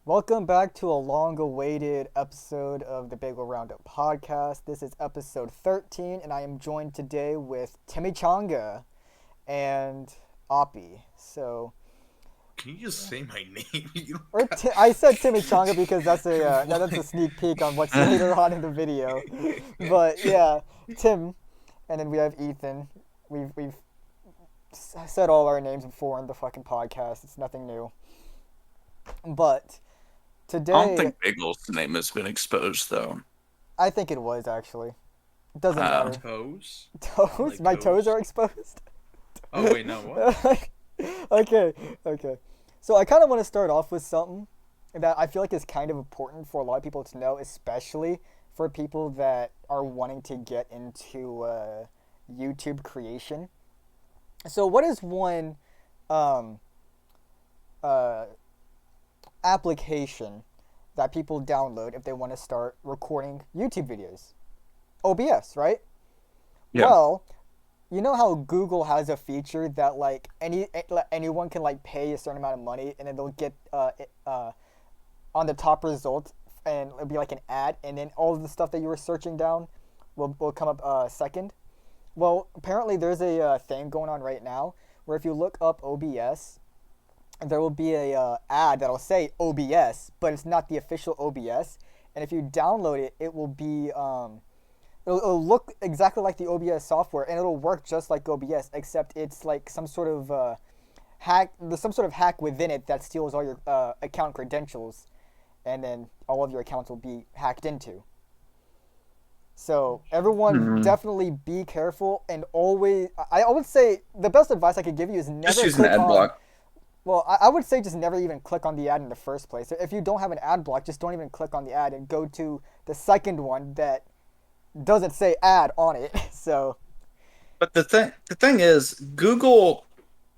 Welcome back to a long-awaited episode of the Bagel Roundup podcast. This is episode 13, and I am joined today with Timmy Changa and Oppie. Can you just say my name? I said Timmy Changa because that's a sneak peek on what's later on in the video. But yeah, Tim, and then we have Ethan. We've said all our names before in the fucking podcast. It's nothing new. But I don't today, think Bagel's name has been exposed though. I think it was actually. It doesn't matter. Toes? Toes? Like My toes toes? are exposed? Oh wait, no, what? Okay. So I kind of want to start off with something that I feel like is kind of important for a lot of people to know, especially for people that are wanting to get into YouTube creation. So what is one um, uh, application that people download if they want to start recording YouTube videos? OBS, right? Yeah. Well, you know how Google has a feature that anyone can pay a certain amount of money and then they'll get on the top result and it'll be like an ad and then all of the stuff that you were searching down will come up second. Well, apparently there's a thing going on right now where if you look up OBS, there will be a ad that'll say OBS, but it's not the official OBS. And if you download it, it will be it'll look exactly like the OBS software, and it'll work just like OBS, except it's like some sort of hack. There's some sort of hack within it that steals all your account credentials, and then all of your accounts will be hacked into. So everyone Mhm. definitely be careful and always. I would say the best advice I could give you is Just never use an click ad on. block. Well, I would say just never even click on the ad in the first place. If you don't have an ad block, just don't even click on the ad and go to the second one that doesn't say ad on it. So But the thing is, Google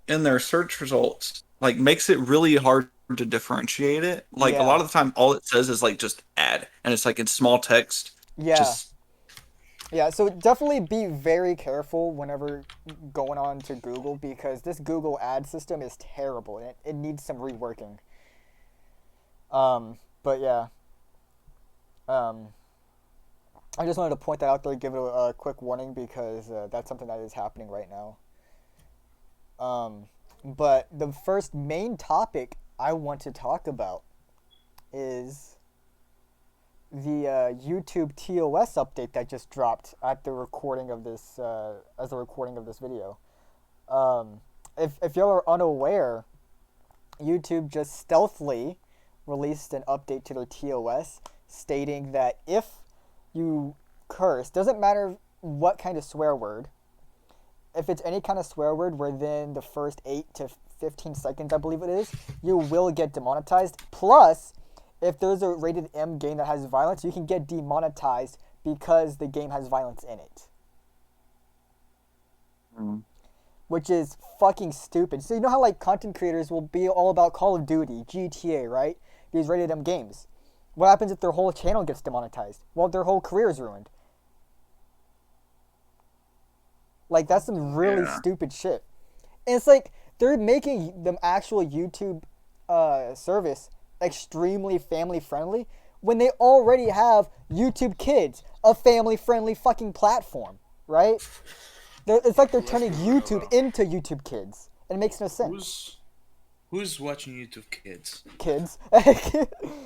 in their search results makes it really hard to differentiate it. Like a yeah, lot of the time, all it says is just ad, and it's like in small text. yeah, Just yeah. So definitely be very careful whenever going on to Google because this Google ad system is terrible and it needs some reworking. But yeah, um, I just wanted to point that out there, give it a quick warning because that's something that is happening right now. But the first main topic I want to talk about is the YouTube TOS update that just dropped at the recording of this as the recording of this video. Um, if y'all are unaware, YouTube just stealthily released an update to their TOS stating that if you curse, doesn't matter what kind of swear word, if it's any kind of swear word within the first 8 to 15 seconds, I believe it is, you will get demonetized. Plus, if there's a rated M game that has violence, you can get demonetized because the game has violence in it. mm, Which is fucking stupid. So you know how content creators will be all about Call of Duty, GTA, right? These rated M games. What happens if their whole channel gets demonetized? Well, their whole career is ruined. That's some really yeah. stupid shit. And it's they're making the actual YouTube service extremely family friendly when they already have YouTube Kids, a family friendly fucking platform, right? It's like they're Let's turning be real YouTube though. into YouTube Kids. And it makes no sense. Who's watching YouTube Kids? Kids.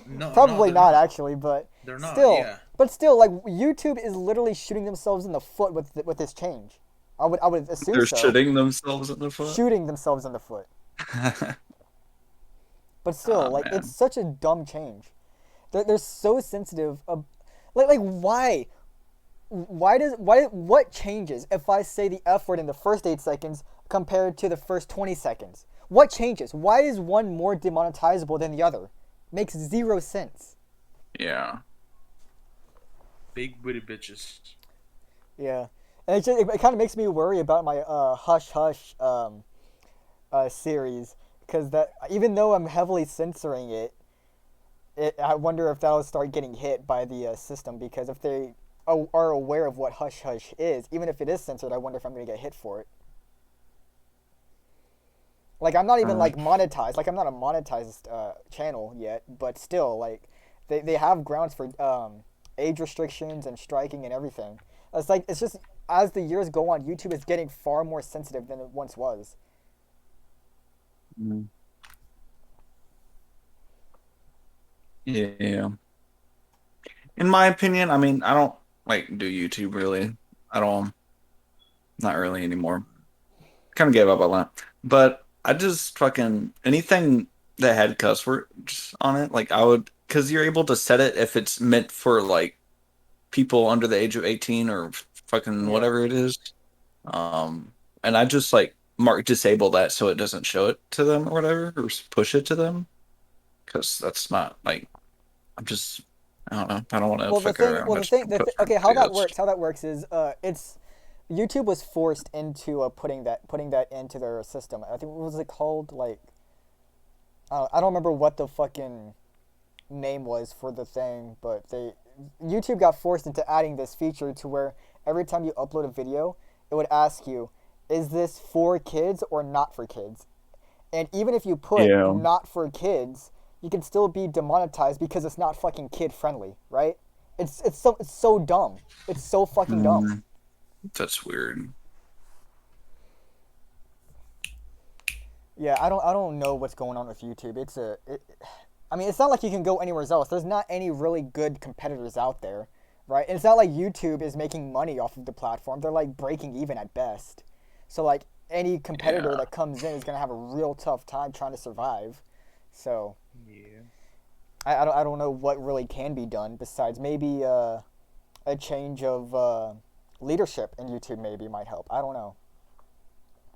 No, Probably they're not not. actually, but They're not. still. Yeah. But still, YouTube is literally shooting themselves in the foot with this change. I would assume They're so. shitting themselves in the foot. Shooting themselves in the foot. But still, Oh it's man. such a dumb change. They're so sensitive. Like why? What changes if I say the F word in the first 8 seconds compared to the first 20 seconds? What changes? Why is one more demonetizable than the other? Makes zero sense. Yeah. Big booty bitches. Yeah, and it kind of makes me worry about my Hush Hush series because that even though I'm heavily censoring I wonder if that'll start getting hit by the system because if they are aware of what Hush Hush is, even if it is censored, I wonder if I'm gonna get hit for it. Like I'm not even Uh, like monetized. Like I'm not a monetized channel yet, but still, like they have grounds for age restrictions and striking and everything. It's like it's just as the years go on, YouTube is getting far more sensitive than it once was. mm, yeah. In my opinion, I mean, I don't like do YouTube really at all. Not really anymore. Kind of gave up on that. But I just fucking anything that had cuss words on it, like I would, because you're able to set it if it's meant for like people under the age of 18 or fucking Yeah. whatever it is. Um, and I just like mark disable that so it doesn't show it to them or whatever, or push it to them, because that's not like I'm just I don't know. I don't want to fuck around with Okay, videos. how that works is, it's YouTube was forced into putting that into their system. I think what was it called? Like, I don't remember what the fucking name was for the thing, but YouTube got forced into adding this feature to where every time you upload a video, it would ask you, is this for kids or not for kids? And even if you put Yeah. not for kids, you can still be demonetized because it's not fucking kid friendly, right? It's so dumb. It's so fucking dumb. Mm, that's weird. Yeah, I don't know what's going on with YouTube. I mean, it's not like you can go anywhere else. There's not any really good competitors out there, right? And it's not like YouTube is making money off of the platform. They're like breaking even at best. So like any competitor Yeah. that comes in is gonna have a real tough time trying to survive. So Yeah. I don't know what really can be done besides maybe a change of leadership in YouTube maybe might help. I don't know.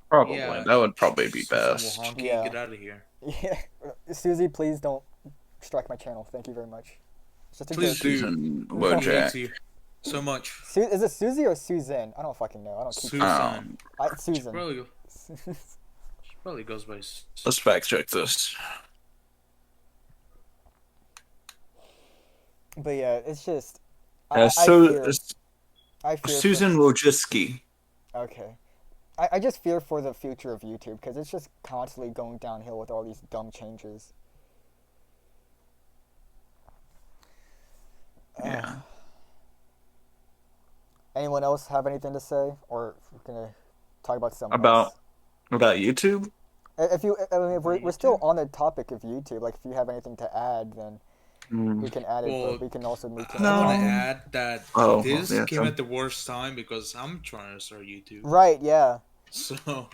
Probably. Yeah. That would probably be Susan best. Wojcicki, Yeah. get out of here. Yeah. Susie, please don't strike my channel. Thank you very much. It's just a Please joke. do. Susan He hates Wojak. you so much. Is it Susie or Susan? I don't fucking know. I don't keep. Susan. She Susan. probably, she probably goes by. Let's fact check this. But yeah, it's just So I fear for Susan Wojcicki. okay. I just fear for the future of YouTube because it's just constantly going downhill with all these dumb changes. Yeah. Anyone else have anything to say, or we're gonna talk about something About else? YouTube? If you, I mean, if we're still YouTube? on the topic of YouTube, like if you have anything to add, then Mm, we can add it, but Well, we can also move to I another want to topic. no. add that Oh, well, this yeah. came So, at the worst time because I'm trying to start YouTube. Right? Yeah. So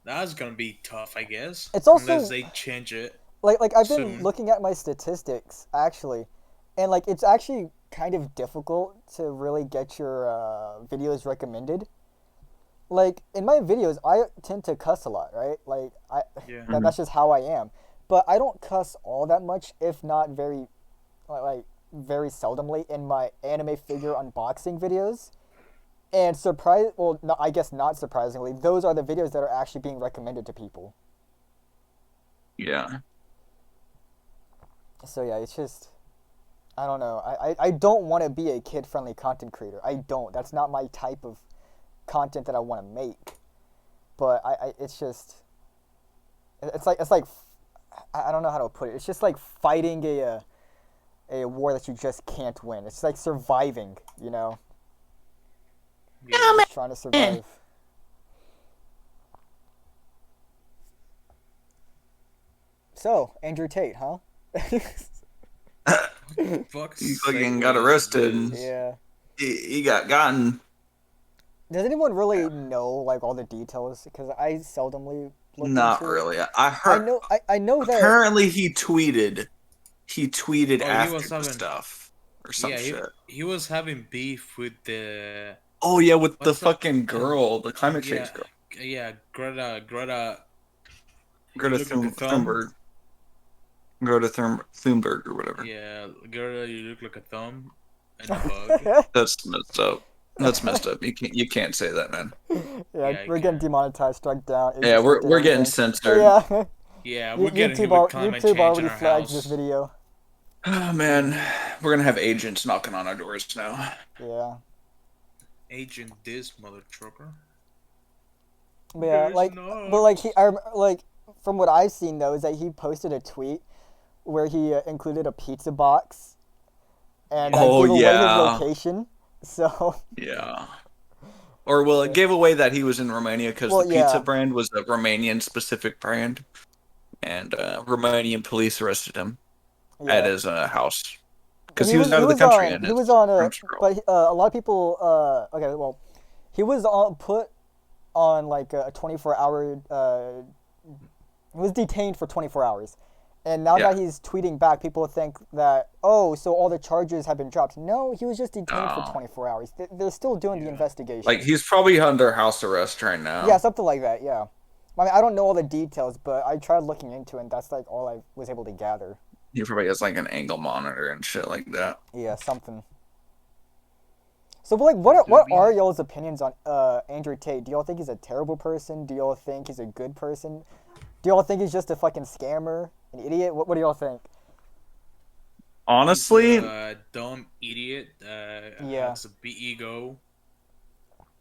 that's gonna be tough, I guess, It's unless also they change it like I've been soon. looking at my statistics actually, and like it's actually kind of difficult to really get your videos recommended. Like in my videos, I tend to cuss a lot, right? Like Yeah. that's just how I am. But I don't cuss all that much, if not very like very seldomly in my anime figure unboxing videos. And no, I guess not surprisingly, those are the videos that are actually being recommended to people. yeah. So yeah, it's just I don't know. I don't want to be a kid friendly content creator. I don't. That's not my type of content that I want to make. But it's just it's like I don't know how to put it. It's just like fighting a war that you just can't win. It's like surviving, you know, Yeah. just trying to survive. So Andrew Tate, huh? Fuck He fucking segue got is arrested. this? Yeah. He got gotten. Does anyone really know like all the details? Because I seldomly look Not into it. really. I heard. I know that. Apparently, he tweeted. He tweeted Oh, he after was the having. stuff or some Yeah, shit. he was having beef with the Oh yeah, with the what's that? fucking girl, the climate Yeah, change girl, yeah, Greta. You Greta look like a thumb. Thunberg, Thunberg or whatever. Yeah, Greta, you look like a thumb and a bug. That's messed up. That's messed up. You can't say that, man. Yeah, Yeah, I we're getting can. demonetized, struck down, age Yeah, we're restricted, we're getting everything. censored. Yeah, Yeah, we're getting hit YouTube with climate YouTube change in already our flagged this house. video. Oh man, we're gonna have agents knocking on our doors now. Yeah, Agent this mother trucker. but yeah, There's but like not. like from what I've seen though is that he posted a tweet where he included a pizza box and that Oh gave away his yeah, location. So, yeah. Or well, it gave away that he was in Romania because the well, pizza yeah, brand was a Romanian specific brand, and Romanian police arrested him at yeah. his house because he was out of the country and He his was on a arms were but a lot of people okay well he was on put on like a 24-hour he was detained for 24 hours. And now yeah. that he's tweeting back, people think that, oh, so all the charges have been dropped. No, he was just detained for Oh, 24 hours. They're still doing the Yeah. like investigation. he's probably under house arrest right Yeah, now. something like that, yeah. I mean, I don't know all the details, but I tried looking into it, and that's like all I was able to gather. He probably has like an ankle monitor and shit like that. Yeah, something. So, but like, But do what are we? y'all's opinions on Andrew Tate? Do y'all think he's a terrible person? Do y'all think he's a good person? Do y'all think he's just a fucking scammer, an idiot? What do y'all think? He's Honestly, a dumb idiot. Yeah, Has a big ego.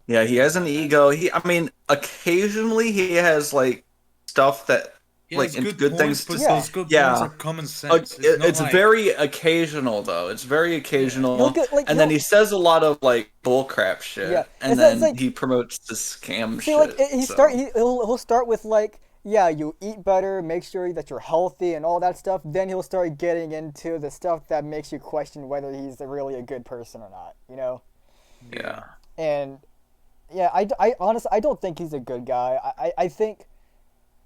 yeah, he has an Uh, ego. I mean, occasionally he has like stuff that, he like, has and good good points, things to. but yeah. those good points Yeah, are common sense. It's not it's like very occasional though. It's very yeah, He'll occasional, get like and then he'll he says a lot of like bullcrap yeah. shit, and It's then like he promotes the scam see like shit. So he'll start with like yeah you eat better, make sure that you're healthy and all that stuff. Then he'll start getting into the stuff that makes you question whether he's really a good person or not. You know, yeah, yeah, and yeah, I honestly I don't think he's a good guy.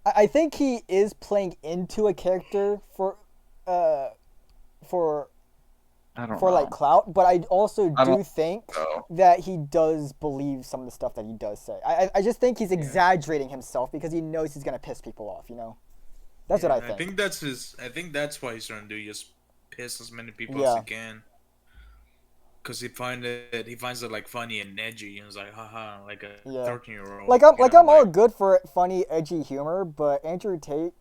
I think he is playing into a character uh for I don't for like know. clout, but I also I don't do think know. that he does believe some of the stuff that he does say. I just think he's yeah, exaggerating himself because he knows he's gonna piss people off. You know, that's what yeah. I And I think. think that's his. I think that's why he's trying to do just piss as many people as he Yeah, can. Cause he finds it like funny and edgy, and it's like haha, like a yeah. 13-year old, you know, I'm all like good for funny, edgy humor, but Andrew Tate,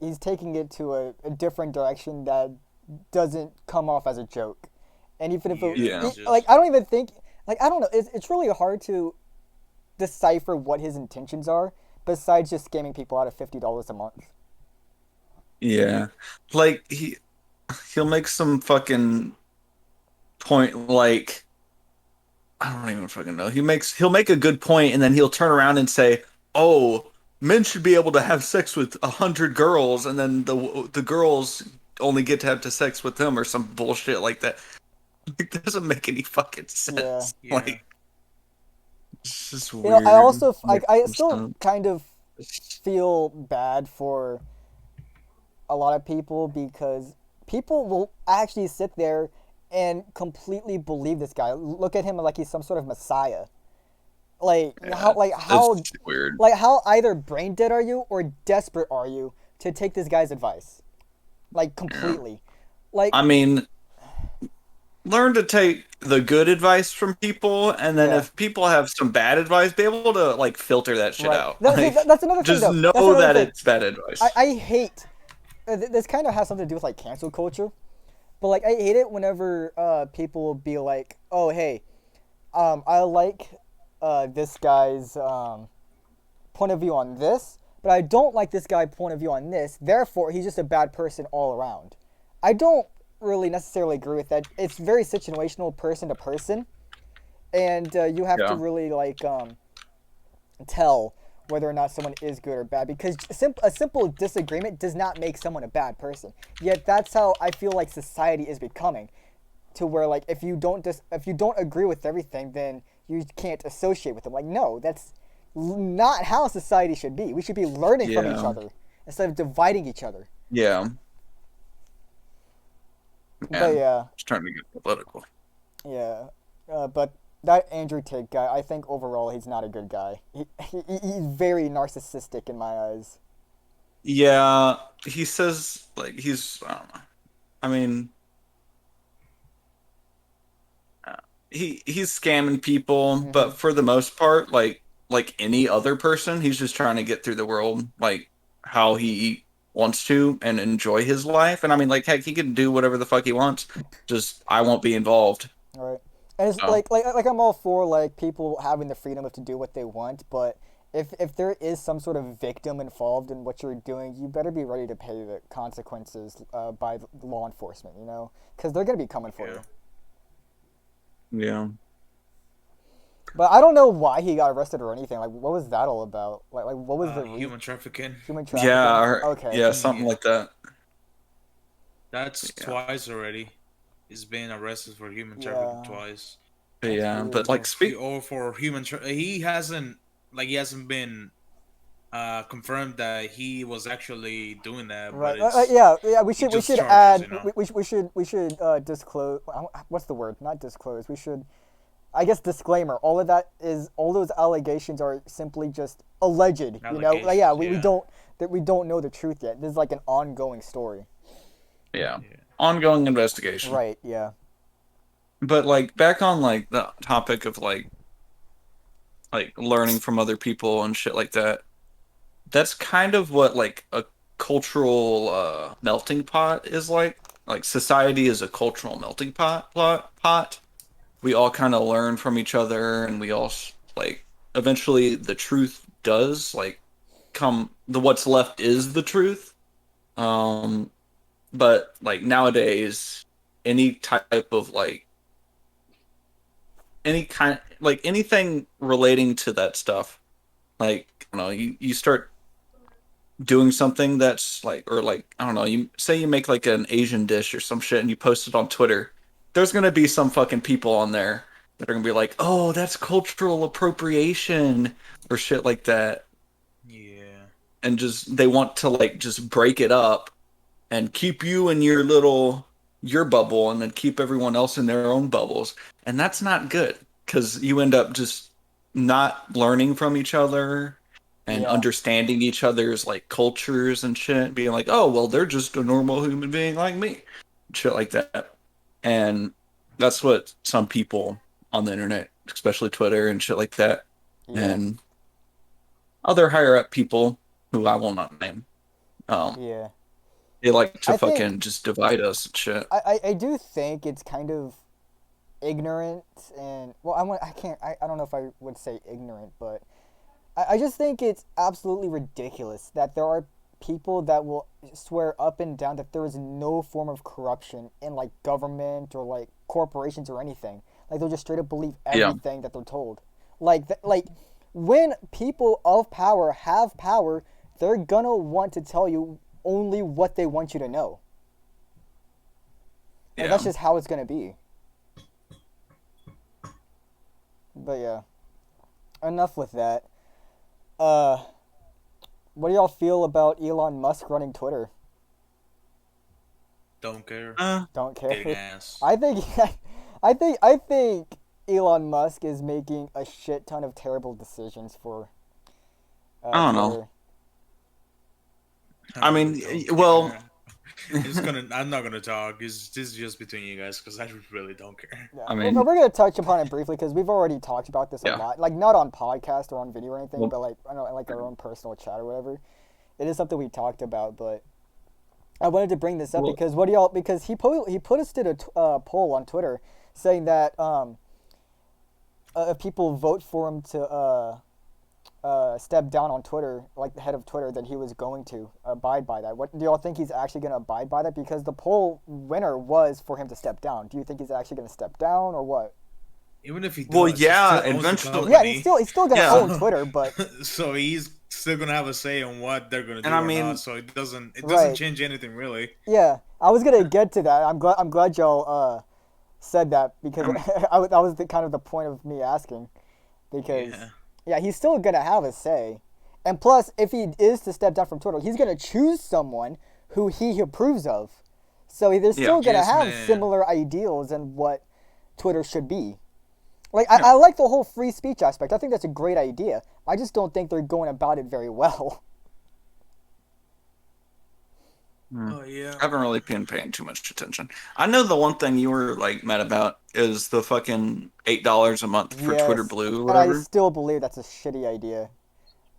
he's taking it to a different direction that doesn't come off as a joke. And even if yeah, Yeah, it's like just I don't even think like I don't know, it's really hard to decipher what his intentions are besides just scamming people out of $50 a month. yeah. Like he'll make some fucking point like I don't even fucking know. He'll make a good point and then he'll turn around and say, "Oh, men should be able to have sex with 100 girls, and then the girls only get to have to sex with them or some bullshit like that." It doesn't make any fucking Yeah. sense. yeah, Like it's just You know, I weird. also Makes I no still sense. kind of feel bad for a lot of people because people will actually sit there and completely believe this guy. Look at him like he's some sort of messiah. Yeah, it's weird. Like how either brain dead are you or desperate are you to take this guy's advice? Like Yeah. completely. Like I mean, learn to take the good advice from people, and then yeah, if people have some bad advice, be able to like filter that shit right. out. See, Like, that's another thing just though. That's know another that thing. it's bad advice. I hate this kind of has something to do with like cancel culture. But like I hate it whenever people will be like, "Oh, hey, I like this guy's point of view on this, but I don't like this guy's point of view on this. Therefore, he's just a bad person all around." I don't really necessarily agree with that. It's very situational, person to person, and you have to Yeah, really like tell whether or not someone is good or bad because a simple disagreement does not make someone a bad person. Yet that's how I feel like society is becoming to where like if you don't agree with everything then you can't associate with them. Like no, that's not how society should be. We should be learning from each yeah, other instead of dividing each other. yeah. But Man, yeah, it's trying to get political. yeah. But that Andrew Tate guy, I think overall he's not a good guy. He's very narcissistic in my eyes. Yeah, he says like I don't know. I mean, uh, he's scamming people, Hmm. but for the most part, like any other person, he's just trying to get through the world like how he wants to and enjoy his life. And I mean, like heck, he can do whatever the fuck he wants. Just I won't be involved. Right. And it's So like I'm all for like people having the freedom of to do what they want, but if there is some sort of victim involved in what you're doing, you better be ready to pay the consequences by law enforcement. You know, because they're gonna be coming for Yeah. you. Yeah. But I don't know why he got arrested or anything. Like, what was that all about? Like what was the Human trafficking. human Yeah, trafficking? Okay. yeah, something Yeah. like that. That's Yeah. twice already. He's been arrested for human trafficking Yeah, twice. that's Yeah, weird. but like speak Or for he hasn't been confirmed that he was actually doing that, but Right. it's Yeah. Yeah. We he should. We just should charges, add. you know. We should disclose. What's the word? Not disclose. We should. I guess disclaimer. All of that is. All those allegations are simply just alleged. You know. Like, yeah. Allegations, We yeah. don't. That we don't know the truth yet. This is like an ongoing story. yeah. Yeah. Ongoing investigation. Right. Yeah. But like back on like the topic of like learning from other people and shit like that. That's kind of what like a cultural melting pot is like. Like society is a cultural melting pot. We all kind of learn from each other, and we all like eventually the truth does like come. The what's left is the truth. Um, but like nowadays, any type of like any kind like anything relating to that stuff, like you know, you start doing something that's like or like I don't know, you say you make like an Asian dish or some shit and you post it on Twitter, there's gonna be some fucking people on there that are gonna be like, oh, that's cultural appropriation or shit like that. Yeah. And just they want to like just break it up and keep you in your bubble and then keep everyone else in their own bubbles. And that's not good because you end up just not learning from each other and Yeah. understanding each other's like cultures and shit, being like, oh, well, they're just a normal human being like me, shit like that. And that's what some people on the internet, especially Twitter and shit like that, Yeah. and other higher up people who I will not name, um, Yeah. they like to I think. fucking just divide us and shit. I do think it's kind of ignorant and well I can't I don't know if I would say ignorant, but I just think it's absolutely ridiculous that there are people that will swear up and down that there is no form of corruption in like government or like corporations or anything. Like they'll just straight up believe Yeah, everything that they're told. Like when people of power have power, they're gonna want to tell you only what they want you to know. Like yeah. that's just how it's gonna be. But yeah, enough with that. Uh, what do y'all feel about Elon Musk running Twitter? Don't care. Don't Getting care. ass. I think, I think Elon Musk is making a shit ton of terrible decisions for I don't know. Twitter. I I really mean, don't well, care. I'm not gonna talk. This is just between you guys because I really don't care. Yeah, I we're mean, gonna touch upon it briefly because we've already talked about this a yeah. lot. Like not on podcast or on video or anything, Well, but like I don't know, like our own personal chat or whatever. It is something we talked about, but I wanted to bring this up well, because what do y'all? Because he posted a poll on Twitter saying that if people vote for him to step down on Twitter, like the head of Twitter, that he was going to abide by that. What do y'all think he's actually going to abide by that? Because the poll winner was for him to step down. Do you think he's actually going to step down or what? Even if he well, does, he yeah. still owns the Eventually, Yeah, company. he's still going to yeah. own So, Twitter, but so he's still gonna have a say on what they're gonna And I do or not. mean, So it doesn't right. change anything really. Yeah, I was gonna get to that. I'm glad y'all said that because I mean, that was the kind of the point of me asking because Yeah. yeah, he's still gonna have a say, and plus, if he is to step down from Twitter, he's gonna choose someone who he approves of. So they're yeah, still gonna Yes, have man. similar ideals and what Twitter should be. Like yeah. I like the whole free speech aspect. I think that's a great idea. I just don't think they're going about it very well. Hmm. Oh yeah. I haven't really been paying too much attention. I know the one thing you were like mad about is the fucking $8 a month for Twitter Yes, Blue or and I whatever. still believe that's a shitty idea.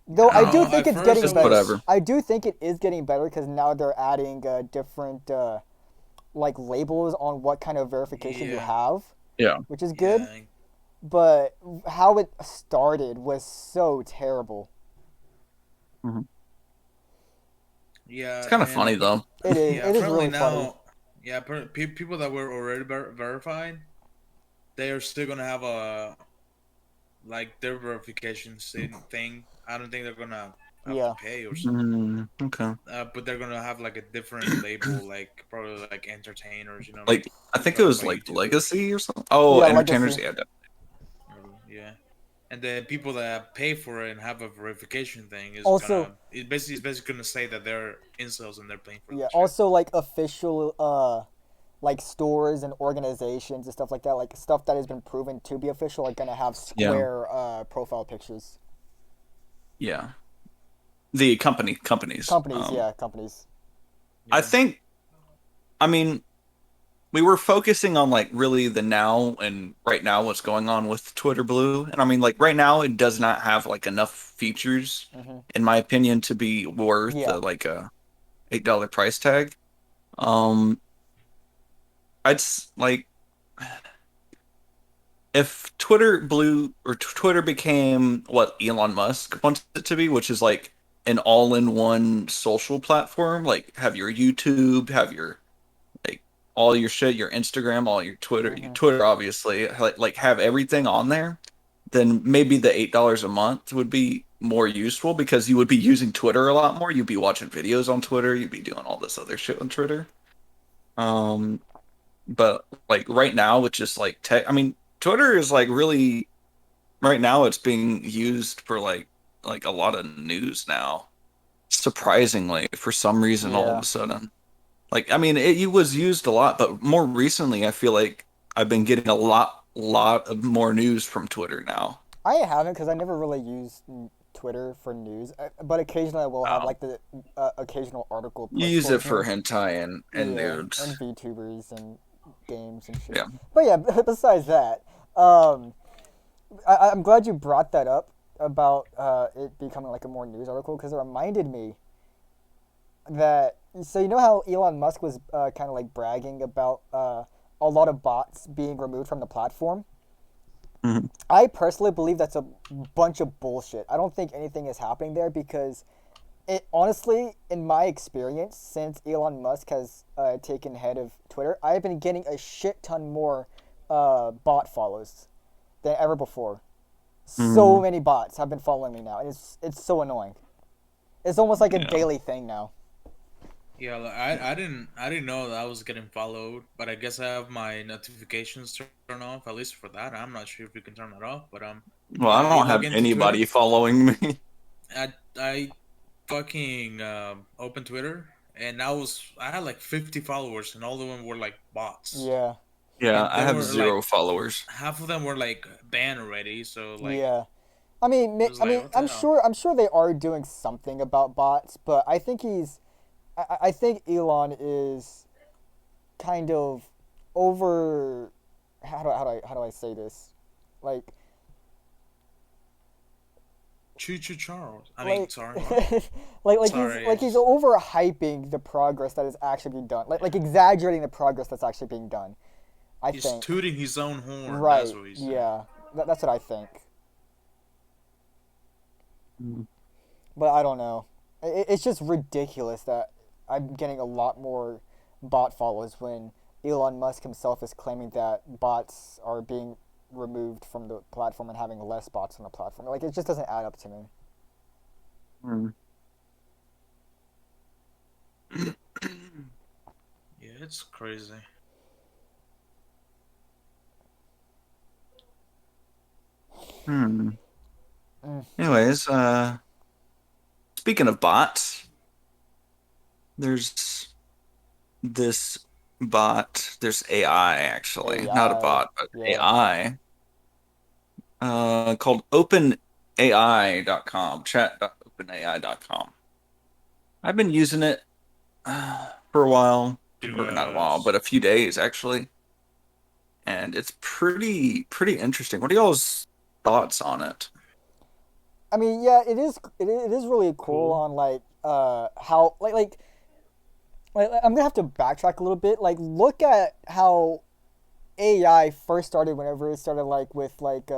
Though I do Um, No, think at it's first getting it better. was. whatever. I do think it is getting better because now they're adding different like labels on what kind of verification you Yeah. have, Yeah, which is good. Yeah. But how it started was so terrible. Mhm. It's Yeah, kind of funny and though. It is. yeah, It is apparently really funny. now, yeah, people that were already verified, they are still gonna have a like their verification thing. I don't think they're gonna have to Yeah. pay or something. Okay. But they're gonna have like a different label, like probably like entertainers, like Like I think it kind of was like like YouTubers. Legacy or something. Oh, Yeah. entertainers. Legacy. Yeah, Yeah, and the people that pay for it and have a verification thing is Also, gonna it's basically gonna say that they're incels and they're paying for yeah. that shit. Also, like official like stores and organizations and stuff like that, like stuff that has been proven to be official, are gonna have yeah, square profile pictures. yeah. The companies. Companies, yeah, companies. I Yeah. think. I mean, we were focusing on like really the now and right now what's going on with Twitter Blue, and I mean like right now it does not have like enough features, Hmm. in my opinion, to be worth Yeah, like a $8 price tag. Um, like if Twitter Blue or Twitter became what Elon Musk wants it to be, which is like an all-in-one social platform, like have your YouTube, have your like all your shit, your Instagram, all hmm, Twitter obviously, like have everything on there, then maybe the $8 a month would be more useful because you would be using Twitter a lot more. You'd be watching videos on Twitter, you'd be doing all this other shit on Twitter. Um, but like right now, it's just like tech. I mean, Twitter is like really right now. It's being used for like a lot of news now. Surprisingly, for some reason, all of yeah. a sudden, like I mean, it was used a lot, but more recently, I feel like I've been getting a lot of more news from Twitter now. I haven't because I never really used Twitter for news, but occasionally I will have Wow. like the occasional article You push use it towards for me. hentai and Yeah, and nudes. VTubers and games and shit. Yeah. But yeah, besides that, um, I'm glad you brought that up about it becoming like a more news article because it reminded me that, so you know how Elon Musk was kind of like bragging about a lot of bots being removed from the platform. Mhm. I personally believe that's a bunch of bullshit. I don't think anything is happening there because it honestly, in my experience, since Elon Musk has taken head of Twitter, I've been getting a shit ton more bot follows than ever before. So Mhm. many bots have been following me now, and it's so annoying. It's almost like a Yeah. daily thing now. Yeah, like, I didn't know that I was getting followed, but I guess I have my notifications turned off. At least for that, I'm not sure if you can turn that off. But Well, I I don't log have into anybody Twitter. following me. I fucking opened Twitter, and I had like 50 followers, and all of them were like bots, Yeah, Yeah, and I they have were like zero followers. half of them were like banned already. So like yeah. I mean, it was like what the hell? I'm sure they are doing something about bots, but I think I think Elon is kind of over. How do I say this? Like, Choo choo Charles. I mean, like, sorry, what? Sorry, I he's just overhyping the progress that is actually being done. Like exaggerating the progress that's actually being done. I he's think. tooting his own horn. That's Right. what he's doing. Yeah. That's what I think. Mm. But I don't know. It's just ridiculous that I'm getting a lot more bot followers when Elon Musk himself is claiming that bots are being removed from the platform and having less bots on the platform. Like it just doesn't add up to me. Mm. Yeah, it's crazy. Hmm. Mm. Anyways, speaking of bots, there's this bot, there's AI actually, not a AI. bot, but Yeah. AI, called openai.com, chat.openai.com. I've been using it for a while, or not a while, Yes. but a few days actually, and it's pretty interesting. What are y'all's thoughts on it? I mean, yeah, it is really cool Cool. on like how I'm gonna have to backtrack a little bit. Like, look at how AI first started whenever it started like with like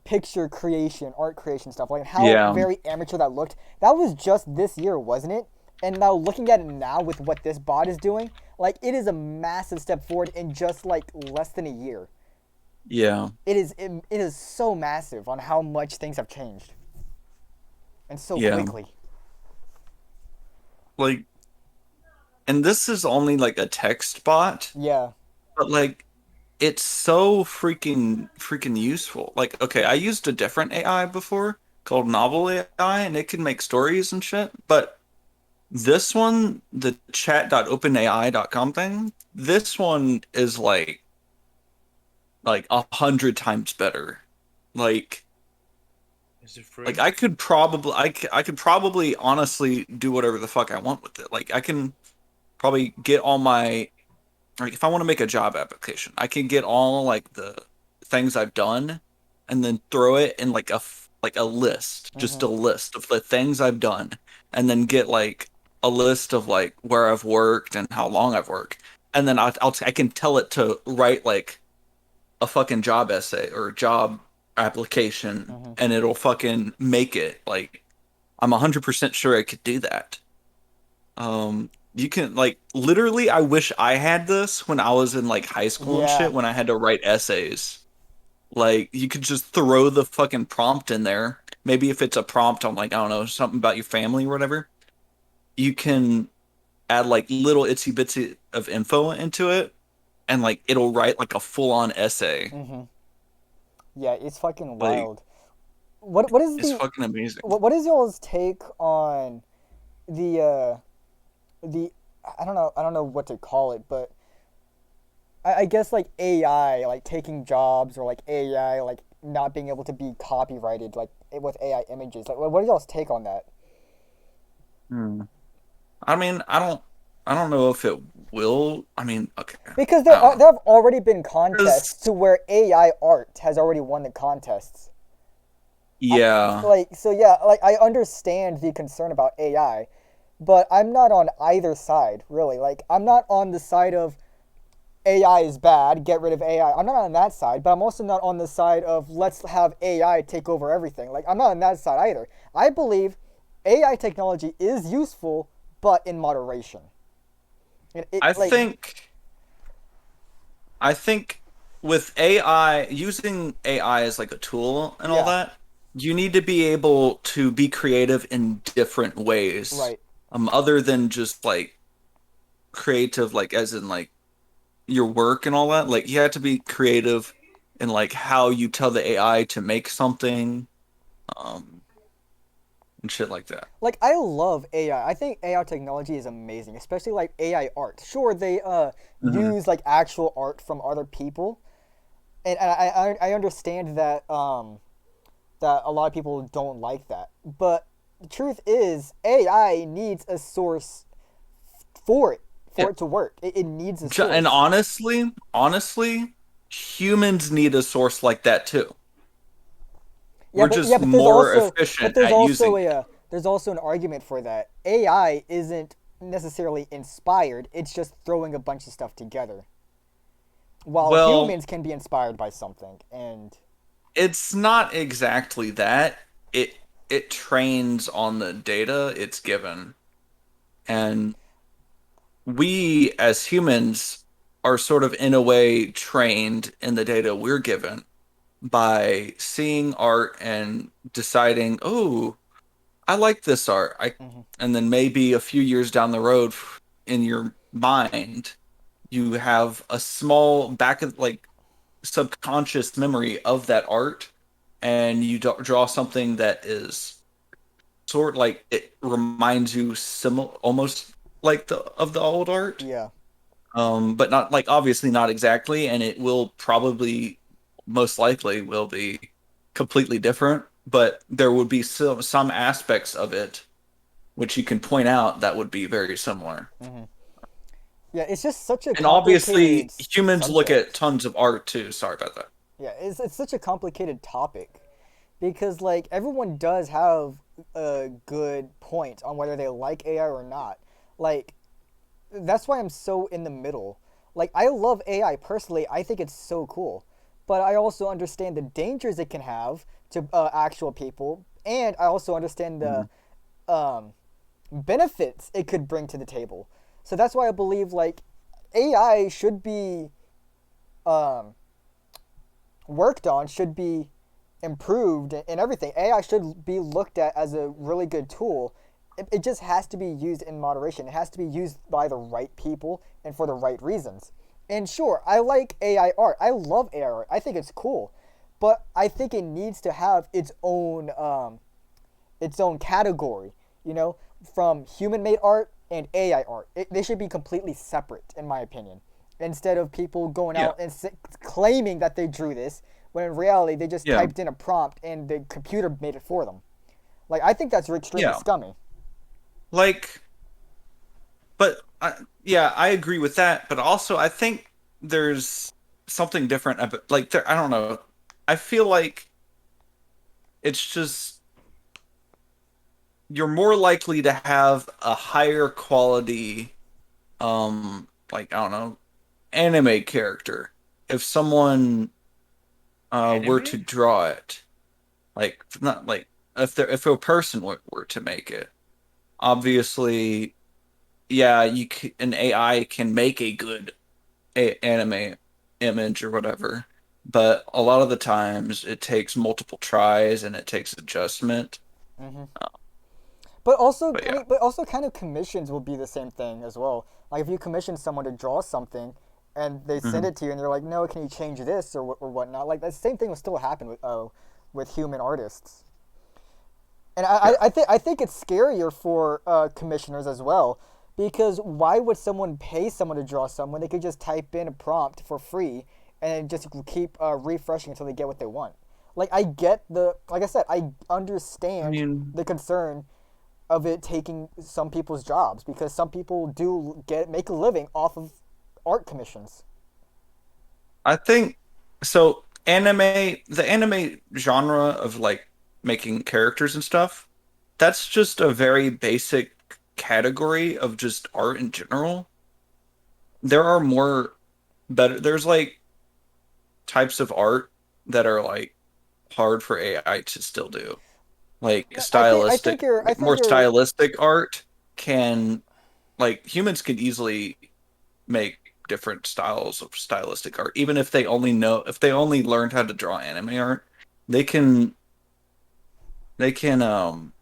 picture creation, art creation stuff, like how Yeah. very amateur that looked. That was just this year, wasn't it? And now looking at it now with what this bot is doing, like it is a massive step forward in just like less than a year. Yeah. It is so massive on how much things have changed and so Yeah. quickly. Like, and this is only like a text bot, Yeah. but like it's so freaking useful. Like, okay, I used a different AI before called Novel AI, and it can make stories and shit. But this one, the chat.openai.com thing, this one is like 100 times better. Like, Is it like free? I could probably honestly do whatever the fuck I want with it. Like, I can probably get all my like if I want to make a job application, I can get all like the things I've done and then throw it in like like a list, just Mm-hmm. a list of the things I've done, and then get like a list of like where I've worked and how long I've worked, and then I can tell it to write like a fucking job essay or a job application, Mm-hmm. and it'll fucking make it. Like I'm 100% sure I could do that. You can like literally I wish I had this when I was in like high school and Yeah. shit when I had to write essays. Like you could just throw the fucking prompt in there. Maybe if it's a prompt on like I don't know, something about your family or whatever, you can add like little itsy bitsy of info into it and like it'll write like a full-on essay. Mm-hmm. Yeah, it's fucking Like wild. What is it's the fucking amazing. what is y'all's take on the I don't know what to call it, but I guess like AI like taking jobs or like AI like not being able to be copyrighted like with AI images. Like what is y'all's take on that? Hmm. I mean, I don't know if it will. I mean, okay. Because I don't know. there have already been contests 'Cause to where AI art has already won the contests. I, yeah. like so yeah, like I understand the concern about AI, but I'm not on either side really. Like I'm not on the side of AI is bad, get rid of AI. I'm not on that side, but I'm also not on the side of let's have AI take over everything. Like I'm not on that side either. I believe AI technology is useful, but in moderation. It I like think I think with AI, using AI as like a tool and all yeah, that, you need to be able to be creative in different ways. right. Other than just like creative, like as in like your work and all that. Like you have to be creative in like how you tell the AI to make something, um, and shit like that. Like I love AI. I think AI technology is amazing, especially like AI art. Sure, they Hmm. use like actual art from other people, and I understand that that a lot of people don't like that. But the truth is, AI needs a source for it Yeah. for it to work. It needs a And source. honestly, humans need a source like that too. Yeah, We're but just more but efficient at using it. there's also an argument for that. AI isn't necessarily inspired. It's just throwing a bunch of stuff together. While Well, humans can be inspired by something, and it's not exactly that. It it trains on the data it's given. And we as humans are sort of in a way trained in the data we're given by seeing art and deciding, "Oh, I like this art." I mhm, and then maybe a few years down the road in your mind, you have a small back of like subconscious memory of that art and you draw something that is sort like it reminds you similar almost like the of the old art, yeah, but not like obviously not exactly, and it will probably most likely will be completely different, but there would be some aspects of it which you can point out that would be very similar. mhm. Yeah, it's just such a And obviously complicated humans look at subject. tons of art too. Sorry about that. Yeah, it's such a complicated topic because like everyone does have a good point on whether they like AI or not. Like that's why I'm so in the middle. Like I love AI personally. I think it's so cool. but I also understand the dangers it can have to actual people, and I also understand the Mhm. um, benefits it could bring to the table. So that's why I believe like AI should be um, worked on, should be improved and everything. AI should be looked at as a really good tool. It just has to be used in moderation. It has to be used by the right people and for the right reasons. And sure, I like AI art. I love AI art. I think it's cool, but I think it needs to have its own category. You know, from human-made art and AI art. They should be completely separate, in my opinion. Instead of people going Yeah, out and claiming that they drew this, when in reality they just yeah, typed in a prompt and the computer made it for them. Like I think that's extremely yeah. scummy. Like, but yeah, I agree with that. But also, I think there's something different about like there. I don't know. I feel like it's just you're more likely to have a higher quality, like I don't know, anime character if someone were to Anime? draw it. Like not like if a person were to make it. Obviously, yeah, an AI can make a good anime image or whatever, but a lot of the times it takes multiple tries and it takes adjustment. Hmm. But also, But I yeah. mean, but also, kind of commissions will be the same thing as well. Like if you commission someone to draw something, and they send Mhm. it to you, and you're like, no, can you change this or whatnot? Like that same thing will still happen with human artists. And Yeah. I think it's scarier for commissioners as well, because why would someone pay someone to draw someone? They could just type in a prompt for free and just keep refreshing until they get what they want. Like I get like I said, I I understand mean, the concern of it taking some people's jobs because some people do make a living off of art commissions. I think so. The anime genre of like making characters and stuff, that's just a very basic category of just art in general. There are more there's like types of art that are like hard for AI to still do. Like I think more you're stylistic art can like humans can easily make different styles of stylistic art. Even if they only learned how to draw anime art, they can they can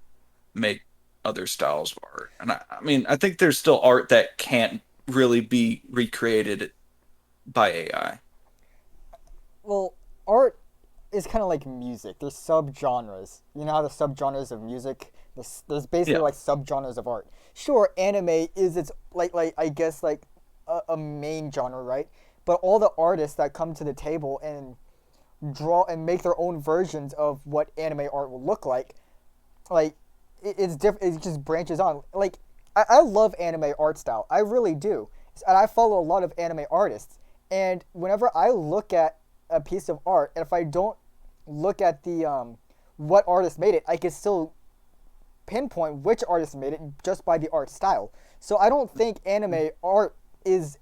make other styles of art. And I mean, I think there's still art that can't really be recreated by AI. well, art is kind of like music. There's subgenres. You know how the subgenres of music. There's basically Yeah. like subgenres of art. Sure, anime is its like I guess like a main genre, right? But all the artists that come to the table and draw and make their own versions of what anime art will look like it's different. It just branches on. Like I love anime art style. I really do, and I follow a lot of anime artists. And whenever I look at a piece of art, and if I don't look at the what artist made it, I can still pinpoint which artist made it just by the art style. So I don't think anime art is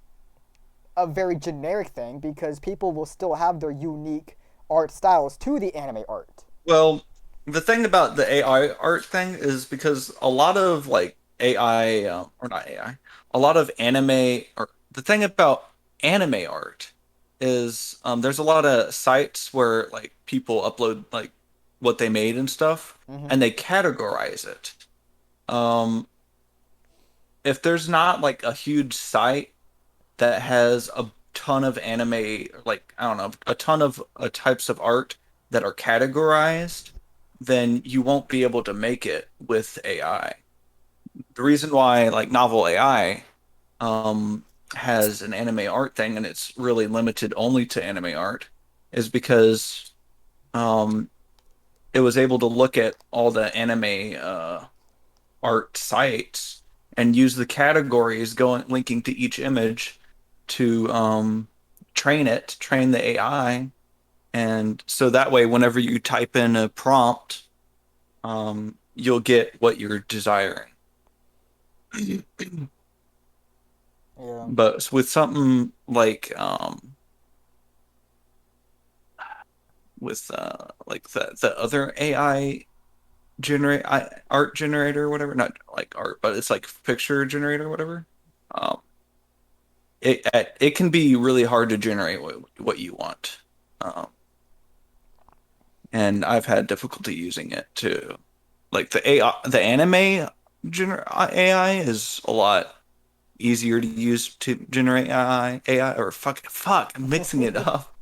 a very generic thing because people will still have their unique art styles to the anime art. Well, the thing about the AI art thing is because a lot of like AI, or not AI, a lot of anime, or the thing about anime art is there's a lot of sites where like people upload like what they made and stuff, Mm-hmm. and they categorize it. Um, if there's not like a huge site that has a ton of anime, like I don't know, a ton of types of art that are categorized, then you won't be able to make it with AI. The reason why like Novel AI has an anime art thing and it's really limited only to anime art is because um, it was able to look at all the anime art sites and use the categories going linking to each image to train the AI, and so that way, whenever you type in a prompt, you'll get what you're desiring. Yeah. But with something like with like the other AI generate art generator or whatever, not like art, but it's like picture generator or whatever. Um, it can be really hard to generate what you want. Um, and I've had difficulty using it too. Like the AI, the anime AI is a lot easier to use to generate AI or fuck, I'm mixing it up.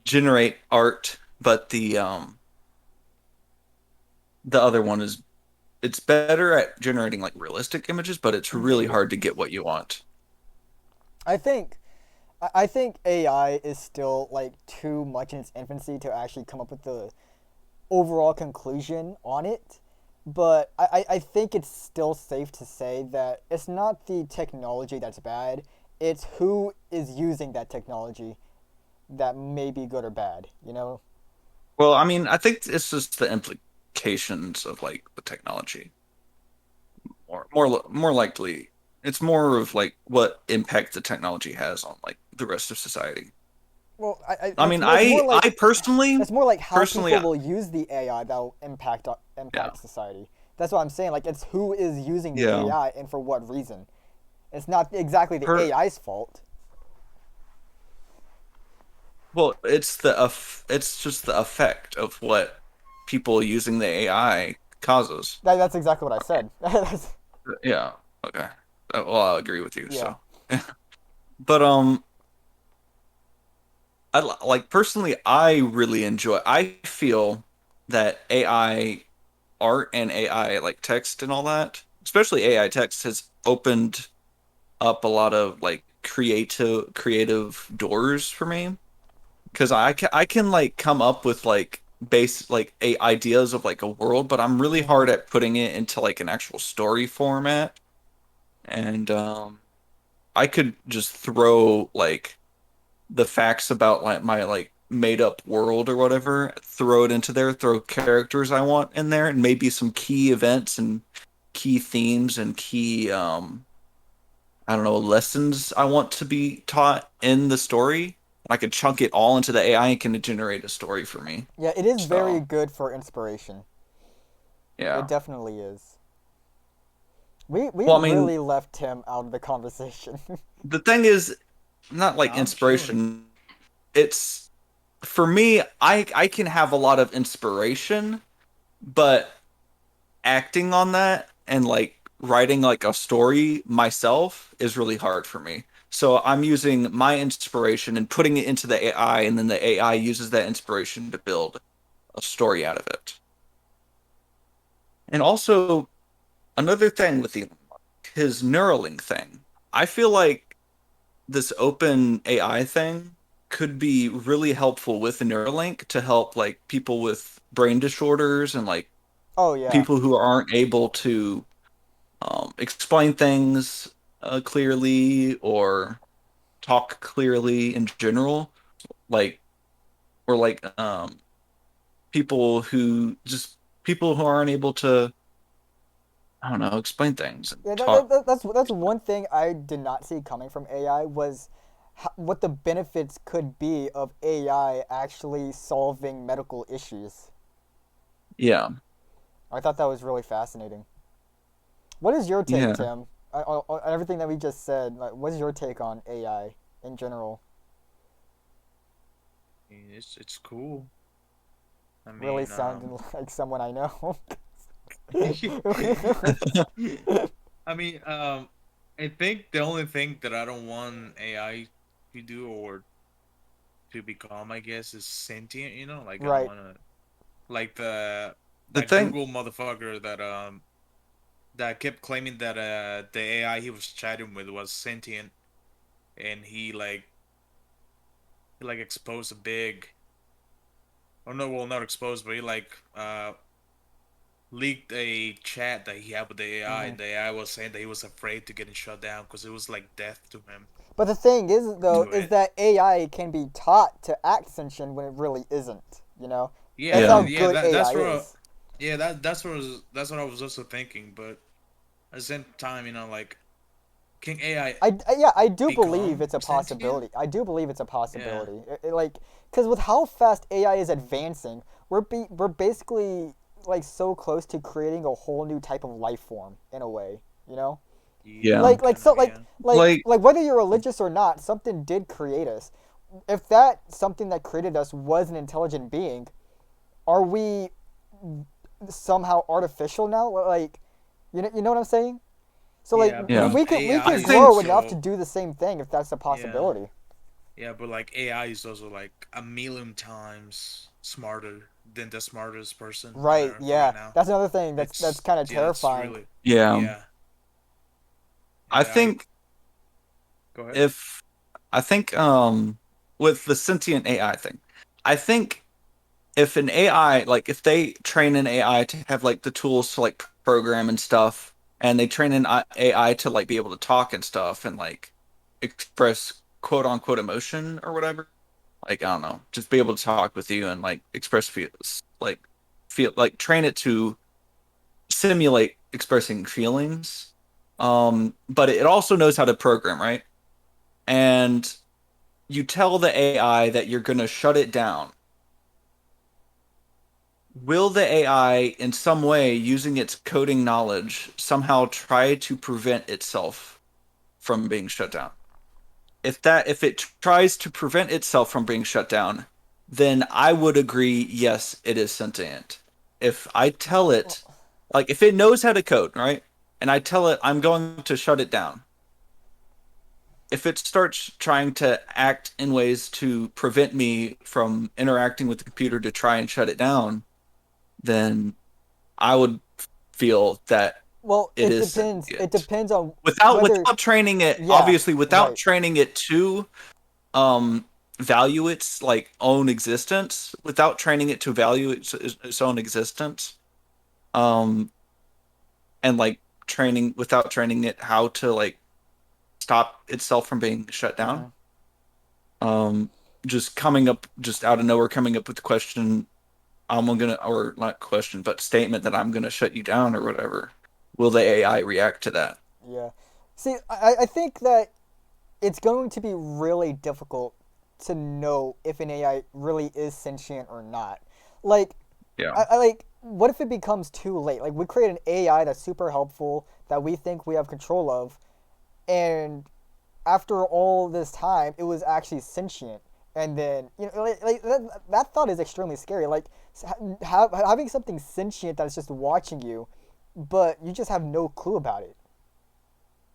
Generate art, but the other one is it's better at generating like realistic images, but it's really hard to get what you want. I think I think AI is still like too much in its infancy to actually come up with the overall conclusion on it. But I think it's still safe to say that it's not the technology that's bad, it's who is using that technology that may be good or bad, you know? Well, I mean, I think it's just the implications of like the technology. More likely, it's more of like what impact the technology has on like the rest of society. Well, I it's mean, more, it's more I like personally, it's more like how personally, people will use the AI that will yeah, impact society. That's what I'm saying. Like it's who is using the yeah. AI and for what reason. It's not exactly the Per AI's fault. Well, it's just the effect of what people using the AI causes. That's exactly what I said. Yeah. Okay. Well, I agree with you. Yeah. So, but like personally, I really enjoy. I feel that AI art and AI like text and all that, especially AI text, has opened up a lot of like creative doors for me. Because I can like come up with like base like ideas of like a world, but I'm really hard Hmm. at putting it into like an actual story format. And I could just throw like the facts about like my like made up world or whatever, throw it into there, throw characters I want in there, and maybe some key events and key themes and key I don't know, lessons I want to be taught in the story. I could chunk it all into the AI and can generate a story for me. Yeah, it is very So, good for inspiration. It yeah. definitely is. We Well, I mean, really left Tim out of the conversation. the thing is not No, like I'm chilling. inspiration. It's for me, I can have a lot of inspiration, but acting on that and like writing like a story myself is really hard for me. So I'm using my inspiration and putting it into the AI, and then the AI uses that inspiration to build a story out of it. And also another thing with his Neuralink thing, I feel like this open AI thing could be really helpful with the Neuralink to help like people with brain disorders and like Oh yeah. people who aren't able to explain things clearly or talk clearly in general, like or like people who just people who aren't able to I don't know explain things and Yeah, talk. that's one thing I did not see coming from AI was what the benefits could be of AI actually solving medical issues. Yeah, I thought that was really fascinating. What is your take, yeah. Tim? On everything that we just said, like, what's your take on AI in general? I mean, it's cool. I Really mean, sounding like someone I know. I mean, I think the only thing that I don't want AI to do or to become, I guess, is sentient. You know, like I don't Right. want to like the The that thing, Google motherfucker that kept claiming that the AI he was chatting with was sentient, and he like exposed a big, oh no, well not exposed, but he like leaked a chat that he had with the AI, Hmm. and the AI was saying that he was afraid to getting shut down because it was like death to him. But the thing is, though, To is it, that AI can be taught to act sentient when it really isn't. You know, yeah, that's how yeah, yeah, good AI that's what, is. yeah, that's what I was also thinking, but at the same time, you know, like can AI Yeah, I do believe become it's a sentient? possibility. I do believe it's a Yeah. possibility. Like, because with how fast AI is advancing, we're basically like so close to creating a whole new type of life form in a way. You know, Yeah. Yeah, kind of. Yeah. Like, like whether you're religious or not, something did create us. If that something that created us was an intelligent being, are we somehow artificial now? Like, you know what I'm saying? So like Yeah, yeah. we AI I could is think, grow enough to also do the same thing if that's a yeah. possibility. Yeah, but like AI is also like a million times smarter than the smartest person on Right, Earth right yeah. now. That's another thing that's It's kind of yeah, it's terrifying. really yeah. yeah. I AI. think Go ahead. if, I think, with the sentient AI thing, I think if an AI, like, if they train an AI to have like the tools to like program and stuff, and they train an AI to like be able to talk and stuff and like express quote unquote emotion or whatever, like, I don't know, just be able to talk with you and like express feels, like, feel like train it to simulate expressing feelings. But it also knows how to program, right? And you tell the AI that you're going to shut it down. Will the AI, in some way, using its coding knowledge, somehow try to prevent itself from being shut down? If it tries to prevent itself from being shut down, then I would agree, yes, it is sentient. If I tell Well, it, like, if it knows how to code, right? And I tell it I'm going to shut it down, if it starts trying to act in ways to prevent me from interacting with the computer to try and shut it down, then I would feel that well, it is It sentient. depends on Without whether without training it, yeah, obviously without right. training it to um value its like own existence, without training it to value its own existence, um and like training without training it how to like stop itself from being shut down. Mhm. Um, just coming up, just out of nowhere, coming up with the question, I'm gonna, or not question, but statement that I'm gonna shut you down or whatever. Will the AI react to that? Yeah. See, I think that it's going to be really difficult to know if an AI really is sentient or not. Like, Yeah. I like what if it becomes too late? Like we create an AI that's super helpful that we think we have control of, and after all this time, it was actually sentient. And then that thought is extremely scary. Like having something sentient that's just watching you, but you just have no clue about it.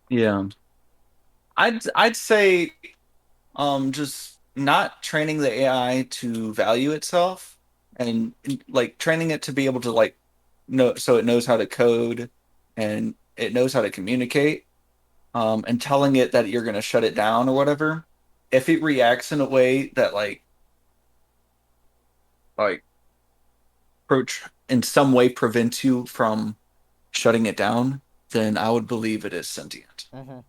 Yeah. I'd say just not training the AI to value itself and like training it to be able to like know so it knows how to code and it knows how to communicate, and telling it that you're going to shut it down or whatever. If it reacts in a way that like in some way prevents you from shutting it down, then I would believe it is sentient. Hmm.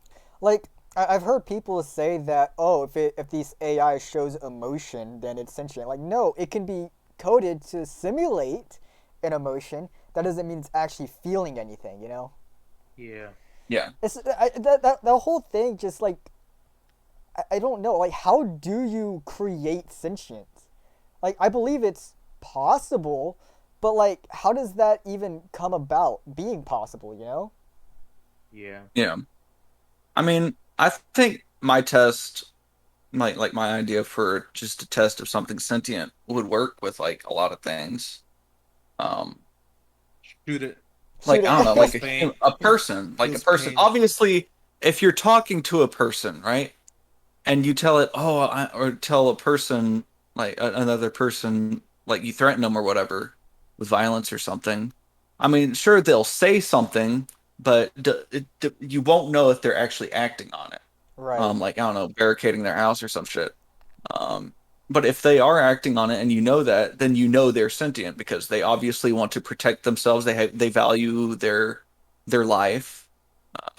Like I've heard people say that if these AI shows emotion, then it's sentient. Like no, it can be coded to simulate an emotion. That doesn't mean it's actually feeling anything. You know, Yeah. Yeah. the whole thing just like I don't know. Like how do you create sentience? Like I believe it's possible, but like how does that even come about being possible? You know? Yeah. Yeah. I mean, I think my test, like my idea for just a test of something sentient would work with like a lot of things. Um, Shoot it. Shoot like I don't know, it. like Use paint. a Use person. paint. Obviously, if you're talking to a person, right, and you tell it, or tell a person like another person, like you threaten them or whatever with violence or something. I mean, sure they'll say something, but you won't know if they're actually acting on it. Right. Like, I don't know, barricading their house or some shit. Um, but if they are acting on it and you know that, then you know they're sentient because they obviously want to protect themselves. They value their life. Uh,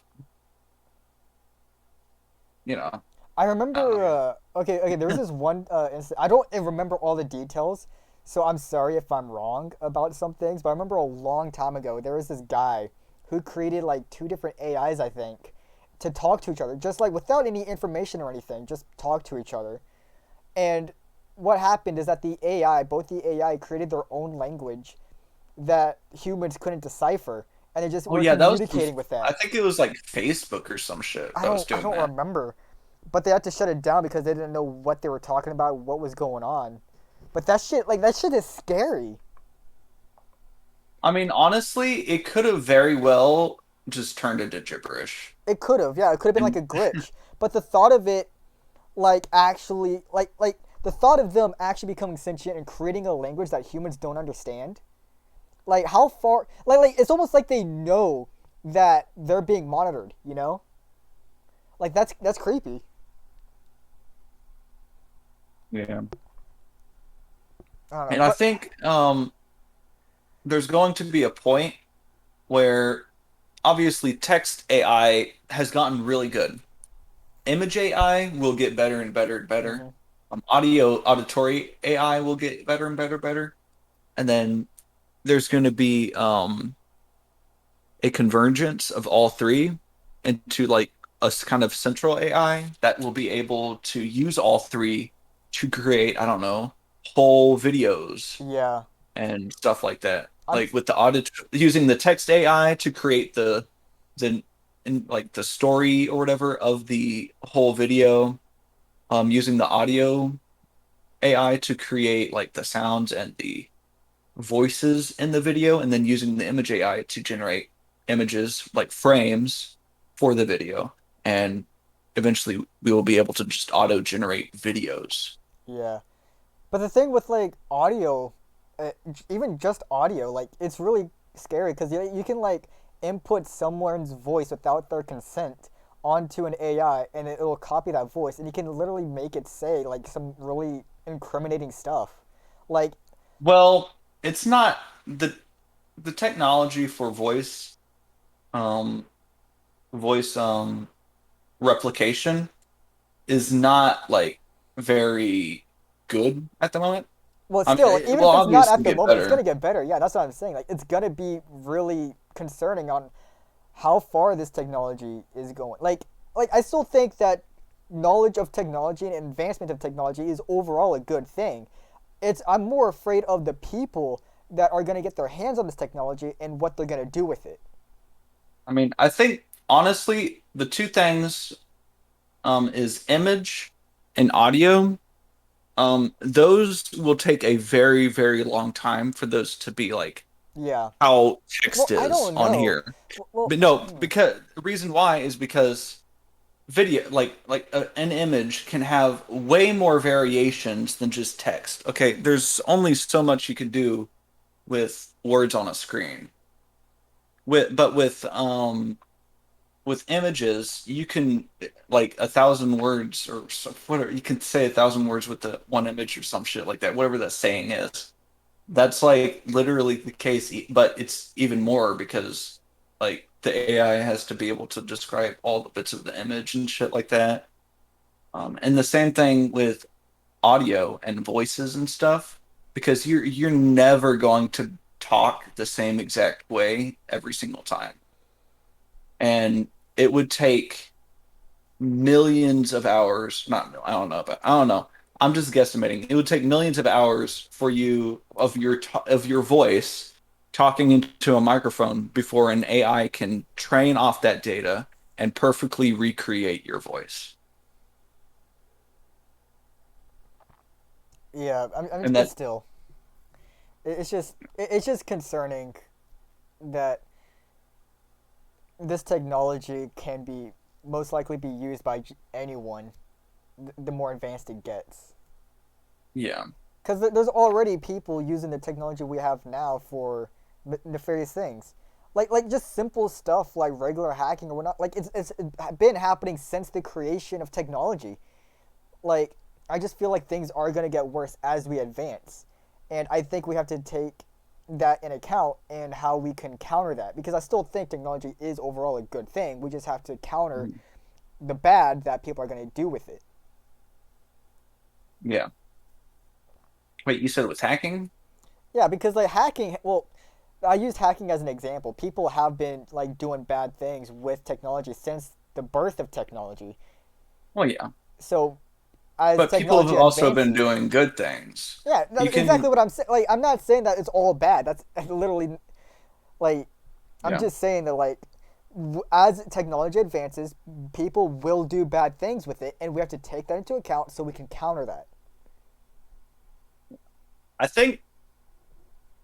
you know, I I don't know. remember. Yeah. Okay. There was this one incident. I don't remember all the details, so I'm sorry if I'm wrong about some things. But I remember a long time ago there was this guy who created like two different AIs, I think, to talk to each other, just like without any information or anything, just talk to each other. And what happened is that both the AI created their own language that humans couldn't decipher, and they just Oh were yeah, that was communicating with I that. think it was like Facebook or some shit that was I doing don't that. remember, but they had to shut it down because they didn't know what they were talking about, what was going on. But that shit is scary. I mean, honestly, it could have very well just turned into gibberish. It could have, yeah, it could have been like And a glitch. But the thought of it, like actually, like the thought of them actually becoming sentient and creating a language that humans don't understand, like how far, like it's almost like they know that they're being monitored. You know, like that's creepy. yeah. I don't know, And I but think there's going to be a point where obviously text AI has gotten really good. Image AI will get better and better and better. hmm Auditory AI will get better and better, better. And then there's going to be a convergence of all three into like kind of central AI that will be able to use all three to create, I don't know, whole videos yeah, and stuff like that. I'm Like with the audit using the text AI to create the in like the story or whatever of the whole video, using the audio AI to create like the sounds and the voices in the video, and then using the image AI to generate images like frames for the video. And eventually we will be able to just auto generate videos. yeah. But the thing with like audio, even just audio, like it's really scary because you can like input someone's voice without their consent onto an AI and it will copy that voice and you can literally make it say like some really incriminating stuff. Like, Well, it's not the technology for um voice replication is not like very good at the moment. well, still, It even will if it's not obviously at the get moment, it's better. gonna get better. Yeah, that's what I'm saying. Like, it's gonna be really concerning on how far this technology is going. Like I still think that knowledge of technology and advancement of technology is overall a good thing. It's I'm more afraid of the people that are going to get their hands on this technology and what they're going to do with it. I mean, I think honestly, the two things is image and audio. Those will take a very, very long time for those to be like Yeah. how Well, text I is don't on know. here. Well, But no, because the reason why is because video, an image can have way more variations than just text. Okay, there's only so much you can do with words on a screen. With images, you can like 1,000 words or whatever. You can say 1,000 words with the one image or some shit like that. Whatever that saying is. That's like literally the case, but it's even more because like the AI has to be able to describe all the bits of the image and shit like that. And the same thing with audio and voices and stuff, because you're never going to talk the same exact way every single time. And it would take millions of hours. Not, I don't know, but I don't know. I'm just guesstimating. It would take millions of hours for you of your voice talking into a microphone before an AI can train off that data and perfectly recreate your voice. yeah. And It's that, still. It's just concerning that this technology can be most likely be used by anyone. The more advanced it gets. yeah, Because there's already people using the technology we have now for nefarious things, like just simple stuff like regular hacking or whatnot. Like it's been happening since the creation of technology. Like I just feel like things are gonna get worse as we advance, and I think we have to take that in account and how we can counter that because I still think technology is overall a good thing. We just have to counter the bad that people are gonna do with it. yeah. Wait, you said it was hacking? Yeah, because like hacking, well, I used hacking as an example. People have been like doing bad things with technology since the birth of technology. Well, yeah, So as but people have technology also been advances, doing good things. yeah, You that's exactly can, what I'm saying. Like, I'm not saying that it's all bad. That's literally like, I'm yeah. just saying that like, as technology advances, people will do bad things with it, and we have to take that into account so we can counter that. I think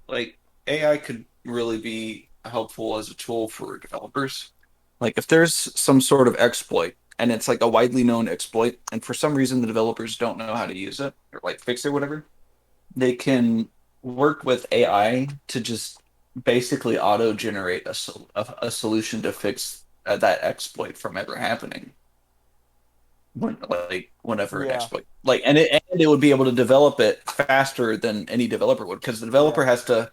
like AI could really be helpful as a tool for developers. Like if there's some sort of exploit and it's like a widely known exploit, and for some reason the developers don't know how to use it or like fix it, whatever, they can work with AI to just basically auto generate a solution to fix that exploit from ever happening. Whenever an Yeah, exploit and it would be able to develop it faster than any developer would because the developer yeah. has to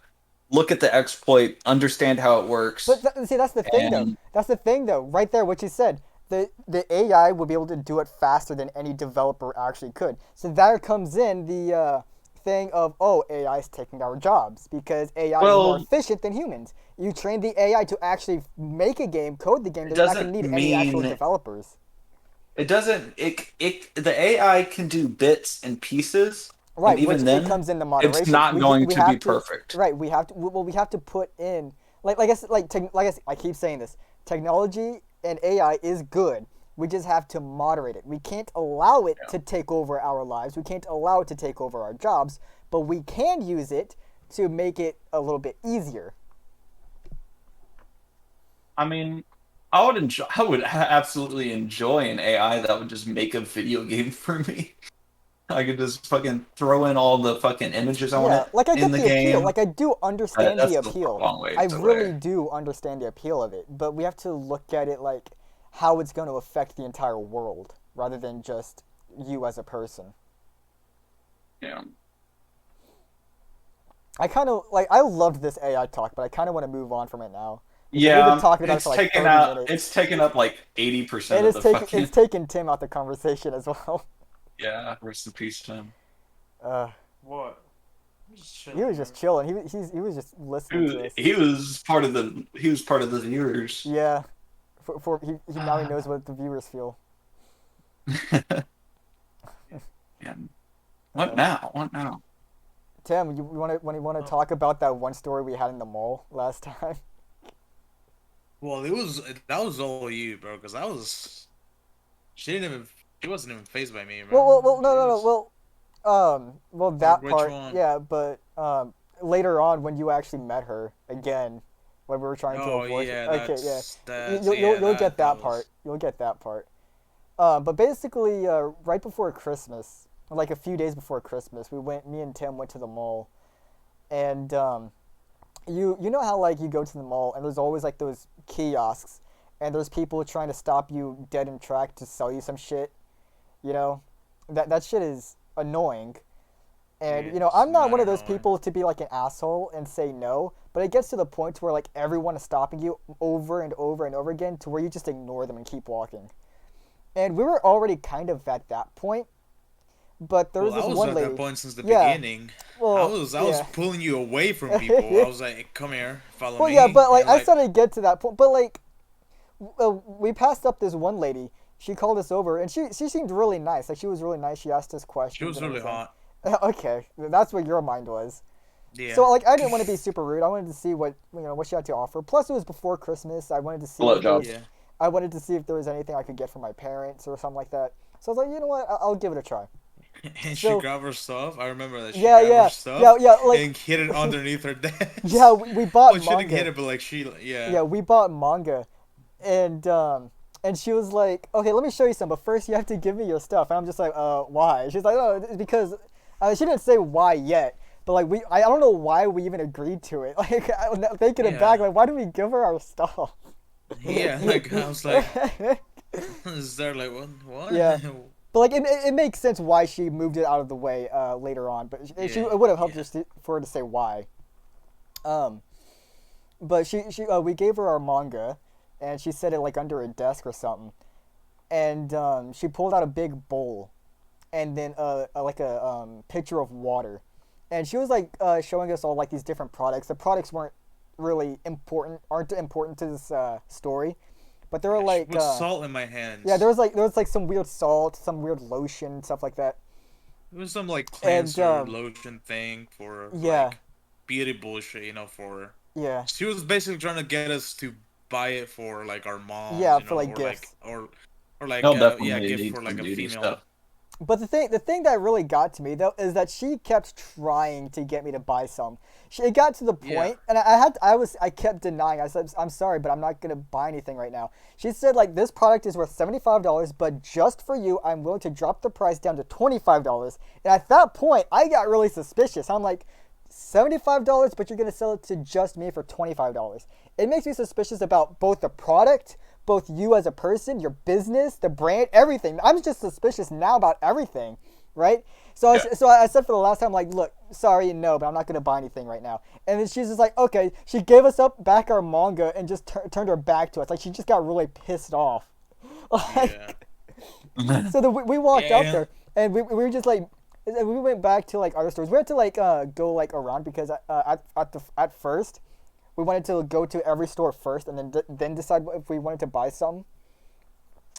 look at the exploit, understand how it But works, see, that's the thing, though. and That's the thing, though. Right there, what you said. The AI would be able to do it faster than any developer actually could. So there comes in the thing of, oh, AI is taking our jobs because AI is more well, efficient than humans. You train the AI to actually make a game, code the game. it They're not going to doesn't need any actual mean developers. it doesn't it the AI can do bits and pieces, and Right, which even it then, comes in the it's moderation. not going We to be have to perfect. right. We have to well we have to put in like I said like I, said, I keep saying this. Technology and AI is good. We just have to moderate it. We can't allow it Yeah. to take over our lives. We can't allow it to take over our jobs, but we can use it to make it a little bit easier. I mean, I would absolutely enjoy an AI that would just make a video game for me. I could just fucking throw in all the fucking images I want Yeah, it like I in get the the appeal. game. Like I do understand the That's still a appeal. long I ways really away. do understand the appeal of it, but we have to look at it like how it's going to affect the entire world rather than just you as a person. Yeah. I kind of like I loved this AI talk, but I kind of want to move on from it now because we've been Yeah, talking about it for like 30 it's minutes. taken up like 80% And of the it's fucking taken Tim out the conversation as well. yeah, rest in peace, Tim. Uh, What? I'm just he chilling was just here. chilling. He was just listening to us. He was part of the viewers. Yeah, he now he knows what the viewers feel. And what Uh, now? What now? Tim, you want to when you want to Oh. talk about that one story we had in the mall last time? Well, that was all you, bro. Because I was she didn't even she wasn't even phased by me, bro. No, She no, no. was Well, or that which part, one? yeah, but later on when you actually met her again, when we were trying to Oh avoid. yeah, Okay, yeah, that's yeah you'll get that that part. was You'll get that part. But basically, right before Christmas, like a few days before Christmas, me and Tim went to the mall, and you know how like you go to the mall and there's always like those kiosks, and there's people trying to stop you dead in track to sell you some shit. You know, that shit is annoying. And yeah, it's I'm not mad one of those annoying. people to be like an asshole and say no, but it gets to the point where like everyone is stopping you over and over and over again to where you just ignore them and keep walking. And we were already kind of at that point, but there Well, was I this was one at that lady. point since the Yeah, beginning. well, I was yeah. pulling you away from people. I was like, "Come here, follow Well, yeah, me." but like You're I like, started to get to that point, but like we passed up this one lady. She called us over, and she seemed really nice. Like she was really nice. She asked us she questions was and really everything. hot. Okay, that's what your mind was. Yeah. So like I didn't want to be super rude. I wanted to see what what she had to offer. Plus it was before Christmas. I wanted to see if there was Blowjobs. Yeah. I wanted to see if there was anything I could get from my parents or something like that. So I was like, you know what, I'll give it a try. And she So grabbed her stuff. I remember that she yeah, grabbed her yeah, stuff like and hid it underneath her desk. yeah, we bought Well, she didn't hit manga. it, but like she, yeah. Yeah, we bought manga, and she was like, okay, let me show you some, but first you have to give me your stuff. And I'm just like, why? She's like, oh, it's because she didn't say why yet. But like I don't know why we even agreed to it. Like I'm thinking it back, Yeah. like why did we give her our stuff? Yeah. Like I was like, is there like what? What? Yeah, but like it makes sense why she moved it out of the way later on. But she Yeah. it would have helped Yeah. just for her to say why. Um, but she we gave her our manga, and she set it like under a desk or something. And she pulled out a big bowl, and then like a pitcher of water, and she was like showing us all like these different products. The products weren't really important, aren't important to this story, but they were She like put salt in my yeah, hands. there was like some weird salt, some weird lotion, stuff like that. It was some like And cleanser lotion thing for yeah, like beauty bullshit, for. yeah, She was basically trying to get us to buy it for like our moms, yeah, for like or like gifts. or like He'll yeah, definitely gift need for like some a beauty female. stuff. But the thing that really got to me though is that she kept trying to get me to buy some. It got to the Yeah. point, and I kept denying. I said, I'm sorry, but I'm not gonna buy anything right now. She said like this product is worth $75, but just for you, I'm willing to drop the price down to $25. And at that point, I got really suspicious. I'm like, $75, but you're gonna sell it to just me for $25. It makes me suspicious about both the product, both you as a person, your business, the brand, everything. I'm just suspicious now about everything, right? So I said for the last time, like, look, sorry, no, but I'm not gonna buy anything right now. And then she's just like, okay. She gave us back our manga and just turned her back to us. Like she just got really pissed off. Yeah. So we walked out Yeah. there and we were just like, we went back to like other stores. We had to like go like around because at first we wanted to go to every store first and then decide if we wanted to buy some.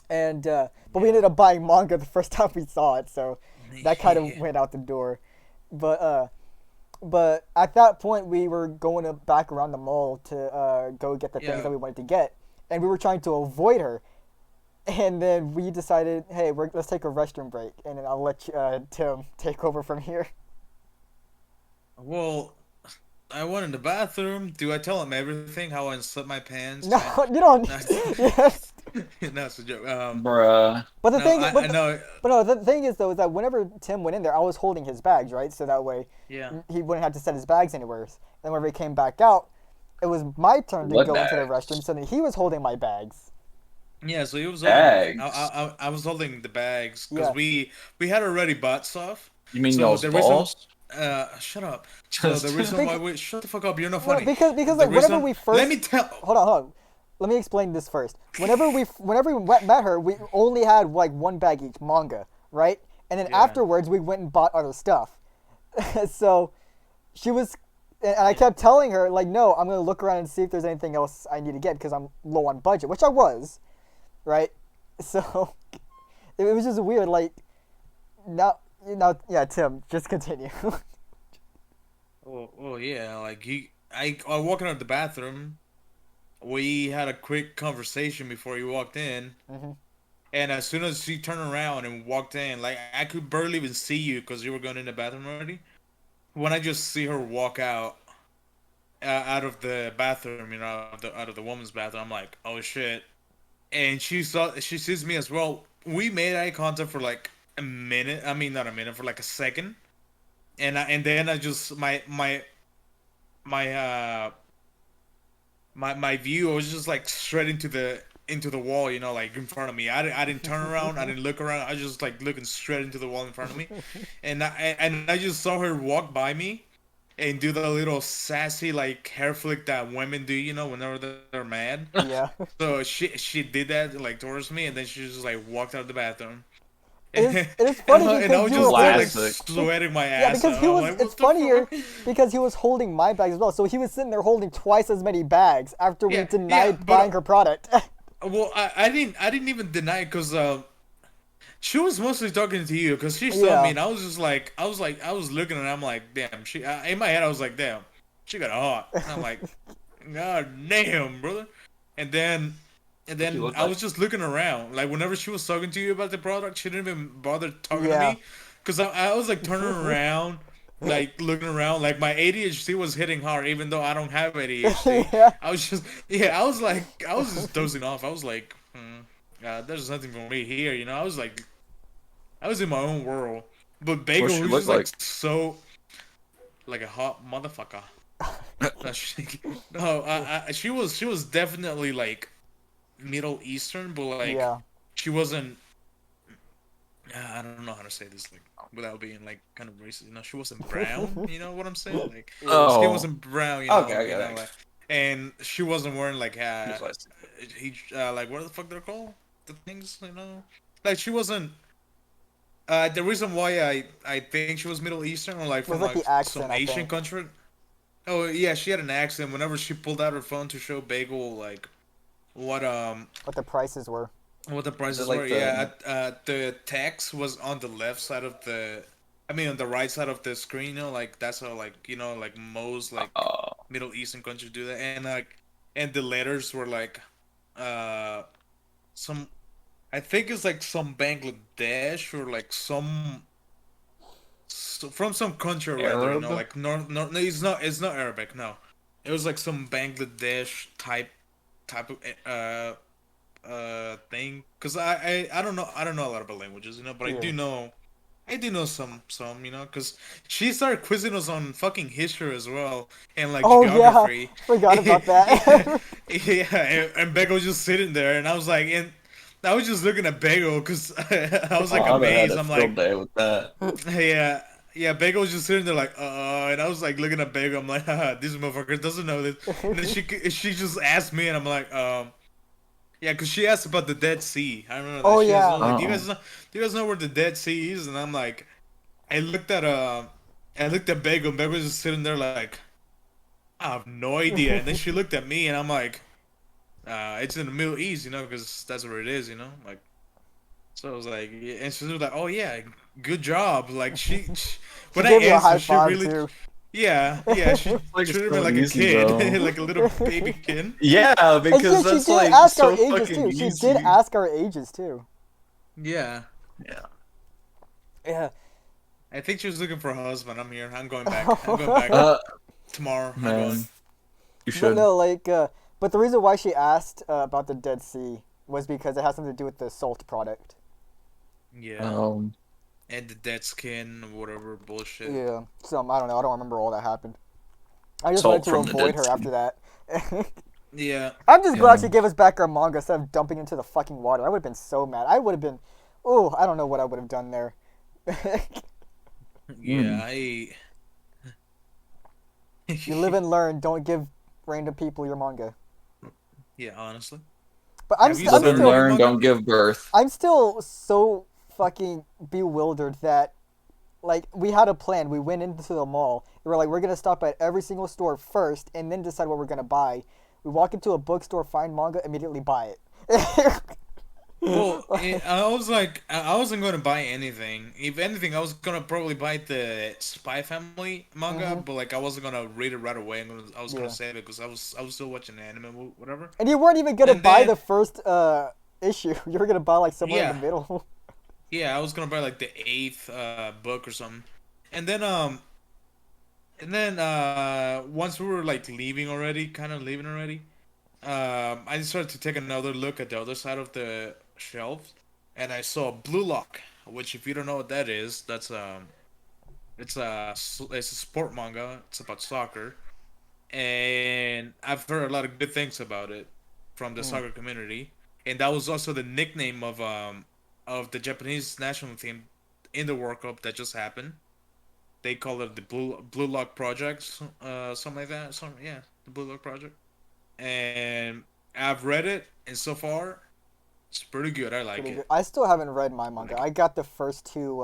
And but we ended up buying manga the first time we saw it, so that kind of Yeah. went out the door. But at that point we were going back around the mall to go get the things Yeah. that we wanted to get, and we were trying to avoid her. And then we decided, hey, let's take a restroom break, and then I'll let Tim take over from here. Well, I went in the bathroom. Do I tell him everything? How I unslipped my pants? No, you don't. Yes. That's a joke. Bruh. But the No, thing, I know. but no, the thing is though, is that whenever Tim went in there, I was holding his bags, right? So that way Yeah. he wouldn't have to set his bags anywhere. And whenever he came back out, it was my turn to What go into the bags? restroom. So then he was holding my bags. Yeah, so he was holding. Bags. I was holding the bags because Yeah. we had already bought stuff. You mean So y'all's the reason, balls? shut up. So the reason why we shut the fuck up. You're not Well, funny. because The like whenever reason- we first let me tell. hold on. Let me explain this first. Whenever we met her, we only had like one bag each manga, right? And then Yeah. afterwards, we went and bought other stuff. So she was, and I kept telling her like, no, I'm gonna look around and see if there's anything else I need to get because I'm low on budget, which I was, right? So it was just weird. Like now, yeah, Tim, just continue. Oh yeah, like I walking out of the bathroom. We had a quick conversation before you walked in, Mhm. and as soon as she turned around and walked in, like I could barely even see you because you were going in the bathroom already. When I just see her walk out of the bathroom, out of the woman's bathroom, I'm like, oh shit. And she sees me as well. We made eye contact for like a minute. I mean, not a minute, for like a second. And then I just my my view was just like straight into the wall, like in front of me. I didn't turn around. I didn't look around. I was just like looking straight into the wall in front of me, and I just saw her walk by me, and do the little sassy like hair flick that women do, whenever they're mad. Yeah. So she did that like towards me, and then she just like walked out of the bathroom. It's funny And I because was you just were there, holding, like Classic. sweating my yeah, ass because off. he I'm was. like, what It's the funnier fuck? because he was holding my bags as well. So he was sitting there holding twice as many bags after we Yeah, denied but- buying her product. Well, I didn't even deny it because she was mostly talking to you because she saw Yeah. me, and I was just like I was looking and I'm like, damn, in my head I was like, damn, she got hot. And I'm like, god damn, brother. And then she look I like? was just looking around, like whenever she was talking to you about the product, she didn't even bother talking Yeah. to me because I was like turning around. Like looking around, like my ADHD was hitting hard, even though I don't have ADHD. Yeah. I was just, I was just dozing off. I was like, there's nothing for me here, I was in my own world. But Bagel she was look just like like? so, like a hot motherfucker. No, she was definitely like Middle Eastern, but like Yeah. she wasn't. I don't know how to say this like without being like kind of racist. She wasn't brown. You know what I'm saying? Like Oh. skin wasn't brown. Okay, I get it. like, and she wasn't wearing like Just like- like what the fuck they're called, the things, like she wasn't. The reason why I think she was Middle Eastern or like from like like the accent, some I Asian think. country. Oh yeah, she had an accent whenever she pulled out her phone to show Bagel like what What the prices were. what the Is it prices were. like the Yeah, the text was on the left side of the, I mean, on the right side of the screen. You know, like that's how like like most like Middle Eastern countries do that, and and the letters were like uh some, I think it's like some Bangladesh or like some from some country or rather. Arab? Like no, it's not Arabic. No, it was like some Bangladesh type of thing, because I don't know a lot about languages, but I Yeah. do know, some, because she started quizzing us on fucking history as well, and like Oh yeah, geography. forgot about Yeah, that. yeah, and Bagel was just sitting there, and I was like, and I was just looking at Bagel because I was Oh, like I'd have had amazed. a I'm field like, day with that. yeah. Yeah, Bagel was just sitting there like, and I was like looking at Bagel. I'm like, haha, this motherfucker doesn't know this. And then she just asked me, and I'm like, yeah, because she asked about the Dead Sea. I remember Oh that. She was yeah. like, Uh-uh. do you guys know where the Dead Sea is?" And I'm like, I looked at Bagel. And Bagel was just sitting there like, I have no idea. And then she looked at me, and I'm like, it's in the Middle East, because that's where it is, like. So I was like, yeah. And she was like, oh yeah, good job. Like She when I gave you a high answered, she five really, too. yeah, she It's like treated me so like a easy, kid, bro. like a little baby kid. Yeah, And because she that's did like ask our so ages fucking too. She did easy. ask our ages too. Yeah. Yeah. Yeah. I think she was looking for a husband. I'm here. I'm going back. I'm going back Uh, tomorrow. I'm going. man, you But should. no, but the reason why she asked about the Dead Sea was because it has something to do with the salt product. Yeah. Um, And the dead skin, whatever bullshit. Yeah. So I don't know. I don't remember all that happened. I just wanted salt to from the avoid Dead her Sea. after that. Yeah. I'm just glad Yeah. she gave us back our manga instead of dumping into the fucking water. I would have been so mad. I would have been. Oh, I don't know what I would have done there. Yeah. Mm. You live and learn. Don't give random people your manga. Yeah. Honestly, But have you I'm Live and started still reading learn, manga? don't give birth. I'm still so fucking bewildered that like we had a plan. We went into the mall. We were like, we're gonna stop at every single store first, and then decide what we're gonna buy. We walk into a bookstore, find manga, immediately buy it. Well, I was like, I wasn't going to buy anything. If anything, I was gonna probably buy the Spy Family manga, Hmm. but like I wasn't gonna read it right away. I was gonna Yeah, save it because I was still watching the anime, whatever. and you weren't even gonna And buy the then first issue. You were gonna buy like somewhere in the yeah, middle. yeah, I was gonna buy like the eighth book or something. And then once we were like leaving already, kind of leaving already, I started to take another look at the other side of the shelf, and I saw Blue Lock, which if you don't know what that is, it's a sport manga. It's about soccer, and I've heard a lot of good things about it from the Mm. soccer community, and that was also the nickname of the Japanese national team in the World Cup that just happened. They call it the Blue Lock Project, something like that. Yeah, the Blue Lock Project. And I've read it, and so far it's pretty good. I like Pretty good. it. I still haven't read my I manga. like it. I got the first two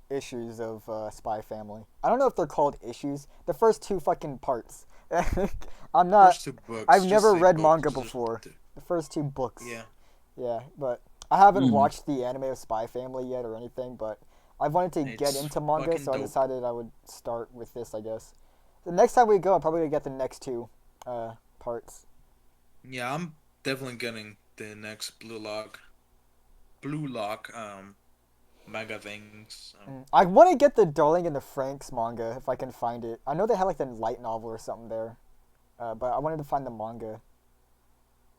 issues of Spy Family. I don't know if they're called issues. The first two fucking parts. I'm not. First two books, I've just never say read books. manga before. The first two books. Yeah, Yeah, but I haven't Mm. watched the anime of Spy Family yet or anything. But I wanted to get it's into manga, fucking so I dope. decided I would start with this. I guess. The next time we go, I'm probably gonna get the next two parts. Yeah, I'm definitely getting the next Blue Lock manga things. I want to get the Darling in the Franxx manga if I can find it. I know they had like the light novel or something there, but I wanted to find the manga,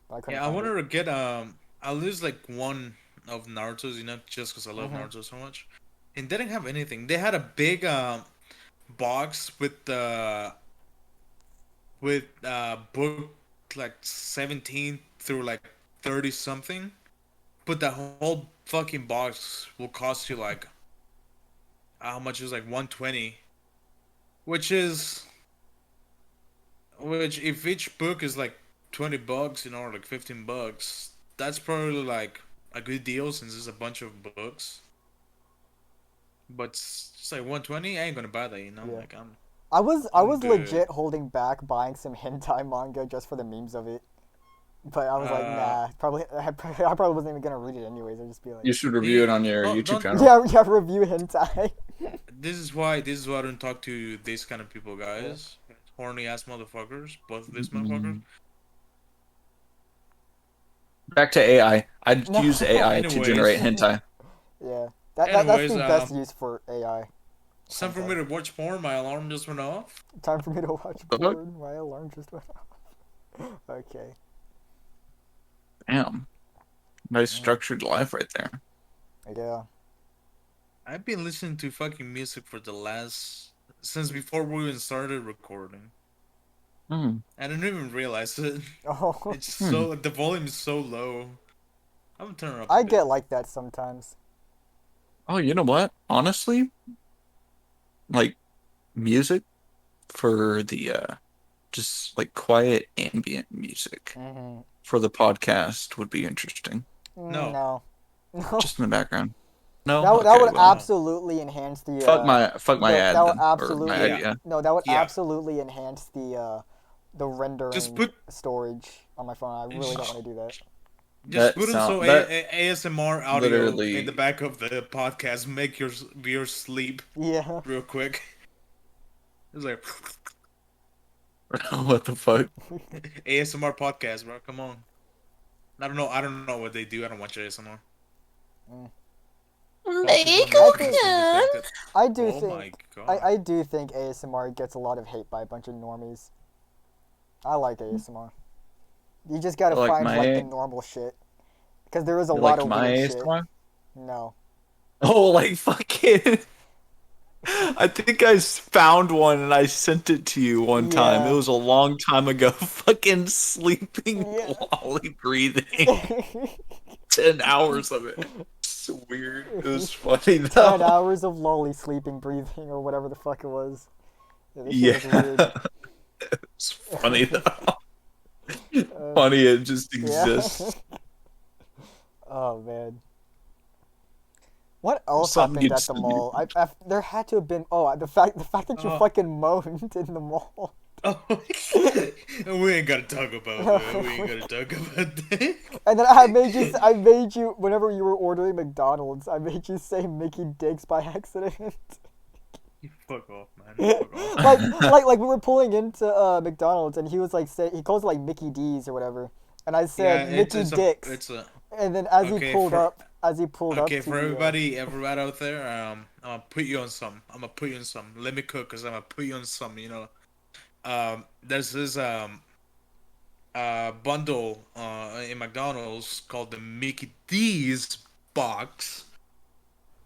but I couldn't Yeah, I find it. wanted to get at least like one of Naruto's, just because I love Hmm. Naruto so much. And they didn't have anything. They had a big box with book like 17 through like 30 something, but the whole fucking box will cost you like how much is like 120, which is which if each book is like 20 bucks, or like 15 bucks, that's probably like a good deal since there's a bunch of books. But it's just like 120, I ain't gonna buy that, Yeah, like I was I'm good. legit holding back buying some hentai manga just for the memes of it. But I was like, Uh, nah, probably I probably wasn't even gonna read it anyways. I'd just be like, You should review it yeah, on your YouTube don't. channel. yeah, yeah, review hentai. This is why I don't talk to these kind of people, Yeah. guys. Horny ass motherfuckers. Both of these motherfuckers. Mm. Back to AI. I'd No. use AI to generate Anyways, hentai. Yeah. That's anyways, the best use for AI. it's time for Hentai. me to watch porn. My alarm just went off. Time for me to watch The fuck? porn. My alarm just went off. Okay. Damn. Nice Mm, structured life right there. yeah. I've been listening to fucking music for the last since before we even started recording. Hmm. I didn't even realize it. Oh, It's Hmm. so the volume is so low. I'm gonna turn it up a I bit. get like that sometimes. Oh, you know what? Honestly, like music for the just like quiet ambient music Mm-hmm. for the podcast would be interesting. No, No. No. Just in the background. No? That Okay, would well, no. absolutely enhance fuck my that ad would then or my absolutely Yeah, idea. no, that would yeah. absolutely enhance the Just rendering put storage on my phone. I really don't just, want to do that. just That put on sound so that ASMR audio in the literally back of the podcast. Make your viewers sleep Yeah. real quick. It's like what the fuck? ASMR podcast, bro. Come on. I don't know. I don't know what they do. I don't watch ASMR. Mm. False I information has think been detected. I do Oh my think god. I do think ASMR gets a lot of hate by a bunch of normies. I like ASMR. You just gotta Like find like the my normal shit, because there is a lot like of my weird shit. ASMR? No. Oh, like fucking I think I found one and I sent it to you one time. It Yeah. was a long time ago. Fucking sleeping Yeah. while breathing. 10 hours of it. It's weird. It was funny 10 though. hours of lolly sleeping, breathing, or whatever the fuck it was. Yeah, this shit was weird. Yeah. It's funny though. uh, Funny it just yeah. exists. Oh, man. What else Something happened you'd at the send me. mall? There had to have been. Oh, the fact that you Oh. fucking moaned in the mall. Oh. We ain't gotta talk about that. We ain't gotta talk about that. And then I made you, whenever you were ordering McDonald's, I made you say Mickey Dicks by accident. You fuck off, man. Fuck off. like we were pulling into McDonald's, and he was like, he calls it like Mickey D's or whatever, and I Yeah, said Mickey Dicks, it's a and then as okay he pulled up okay to for the everybody out there. I'm gonna put you on some. I'm gonna put you on some. Let me cook, cause I'm gonna put you on some. There's this bundle in McDonald's called the Mickey D's box.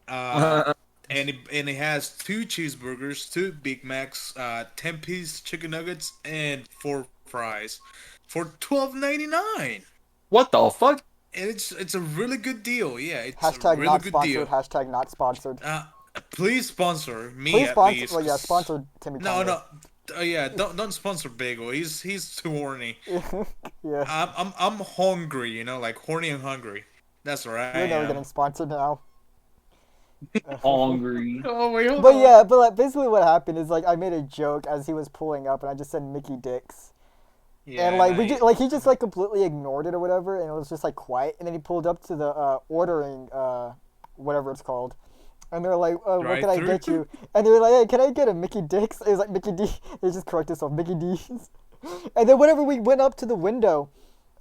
Uh, and it has two cheeseburgers, two Big Macs, 10-piece chicken nuggets, and four fries for $12.99. What the fuck? And it's a really good deal. Yeah, it's a hashtag really not good sponsored, deal. hashtag not sponsored. Uh, Please sponsor me Please at sponsor, least. well, yeah, 'Cause... sponsor Timmy No, Tonga. no. Yeah, don't sponsor Bagel. He's too horny. Yeah, I'm hungry. Like horny and hungry. That's where I we're never am. getting sponsored now. Hungry. Oh wait, hold But on. yeah, but like, basically what happened is like I made a joke as he was pulling up, and I just said Mickey Dicks. Yeah, And and like he just like completely ignored it or whatever, and it was just like quiet. And then he pulled up to the ordering whatever it's called, and they're like, "What can I drive-through. get you?" And they were like, "Hey, can I get a Mickey Dicks?" It was like Mickey D. They just correct himself, Mickey D's. And then whenever we went up to the window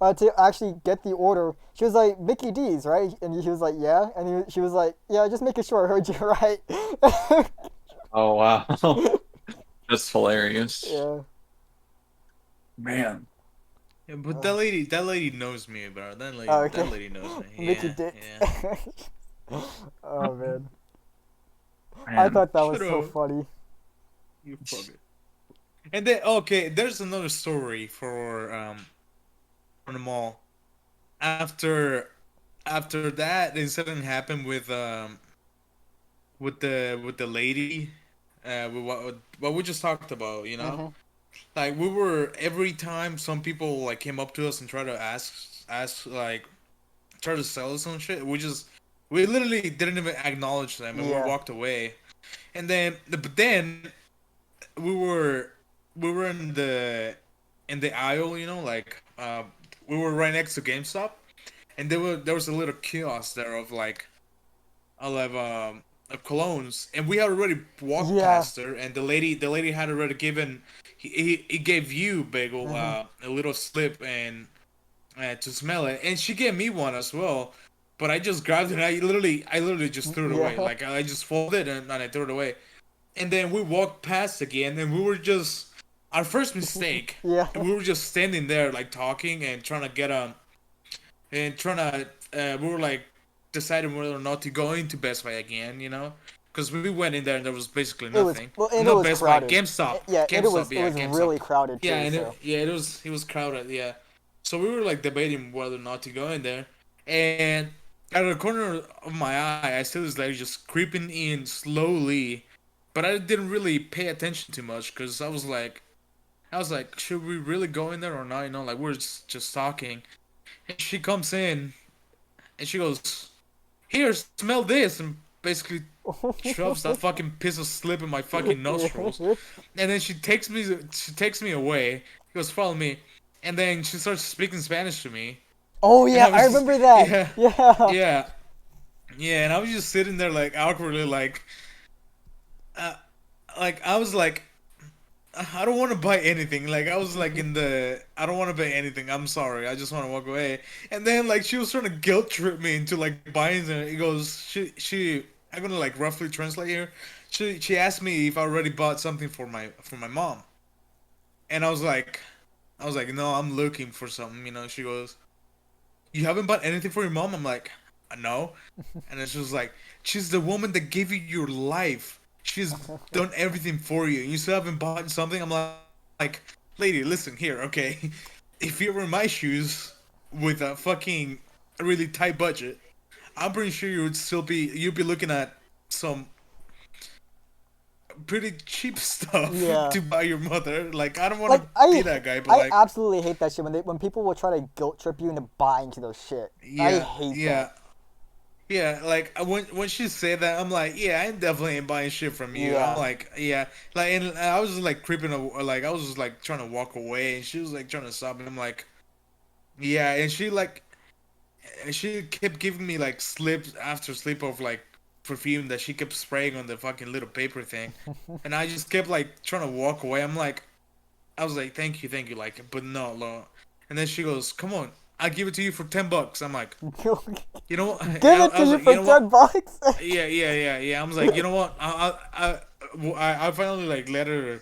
to actually get the order, she was like, "Mickey D's, right?" And he was like, "Yeah." And she was like, "Yeah, just making sure I heard you right." Oh wow. That's hilarious. Yeah. Man. Yeah, but that lady knows me, bro. Oh, okay. That lady knows me. Mickey Yeah, Dicks. yeah. Oh man. I Man. thought that was Shut so up. funny. You fuck it. And then okay, there's another story for from the mall. After after that incident happened with the lady, with what we just talked about, Mhm. like we were every time some people like came up to us and try to ask like try to sell us some shit, we literally didn't even acknowledge them and we Yeah. walked away. And then but then we were we were in the aisle, like we were right next to GameStop, and there was a little kiosk there of like of colognes, and we had already walked Yeah. past her, and the lady had already given he gave you Bagel Hmm. a little slip and to smell it, and she gave me one as well. But I just grabbed it. And I literally just threw it away. Yeah. Like I just folded and I threw it away. And then we walked past again, and we were just our first mistake. Yeah. We were just standing there like talking and trying to get and trying to we were like deciding whether or not to go into Best Buy again, because we went in there and there was basically It was nothing. well, and it Not was Best Buy, crowded. GameStop, Yeah, and GameStop, it yeah, was GameStop. really crowded Yeah, too. and So it was crowded, yeah. So we were like debating whether or not to go in there, and out of the corner of my eye, I see this lady just creeping in slowly, but I didn't really pay attention too much because I was like, should we really go in there or not? Like we're just talking, and she comes in and she goes, "Here, smell this," and basically shoves that fucking piece of slip in my fucking nostrils. yeah. And then she takes me away. She goes, "Follow me," and then she starts speaking Spanish to me. Oh And yeah, I I was just, remember that. yeah, Yeah. yeah, yeah. And I was just sitting there like awkwardly, uh, like I was like, I don't want to buy anything. Like I was like I don't want to buy anything. I'm sorry. I just want to walk away. And then like she was trying to guilt trip me into like buying it. He goes, I'm gonna like roughly translate here. She asked me if I already bought something for my mom, and I was like, no, I'm looking for something. She goes, you haven't bought anything for your mom? I'm like, no. And then she was like, she's the woman that gave you your life. She's done everything for you. You still haven't bought something? I'm like, lady, listen here, okay? If you were in my shoes with a fucking really tight budget, I'm pretty sure you'd be looking at some pretty cheap stuff Yeah. to buy your mother. Like, I don't want Like to be that guy, but I like, absolutely hate that shit when people will try to guilt trip you into buying to their shit. I yeah, hate yeah. that. Yeah, like when she said that, I'm like, yeah, I definitely ain't buying shit from you. I'm Yeah. like, yeah, like, and I was just like creeping, like I was just like trying to walk away, and she was like trying to stop me. I'm like, yeah, and she kept giving me like slips after slip of like perfume that she kept spraying on the fucking little paper thing, and I just kept like trying to walk away. I was like, thank you, like, but no, no. And then she goes, come on, I'll give it to you for $10. I'm like, you know what? Give it I to was you like, you for know what? $10. Yeah. I was like, you know what? I finally like let her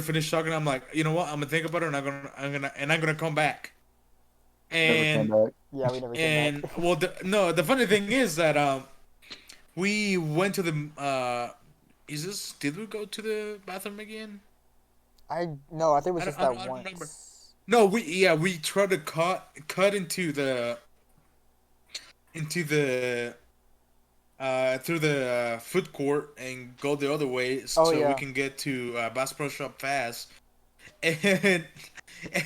finish talking. I'm like, you know what? I'm gonna think about it, and I'm gonna come back. Never came And back. Yeah, we never came back. and well, no, the funny thing is that we went to the did we go to the bathroom again? I no, I think it was just that I don't remember. once. No, we tried to cut into the through the food court and go the other way Oh so we yeah. can get to Bass Pro Shop fast.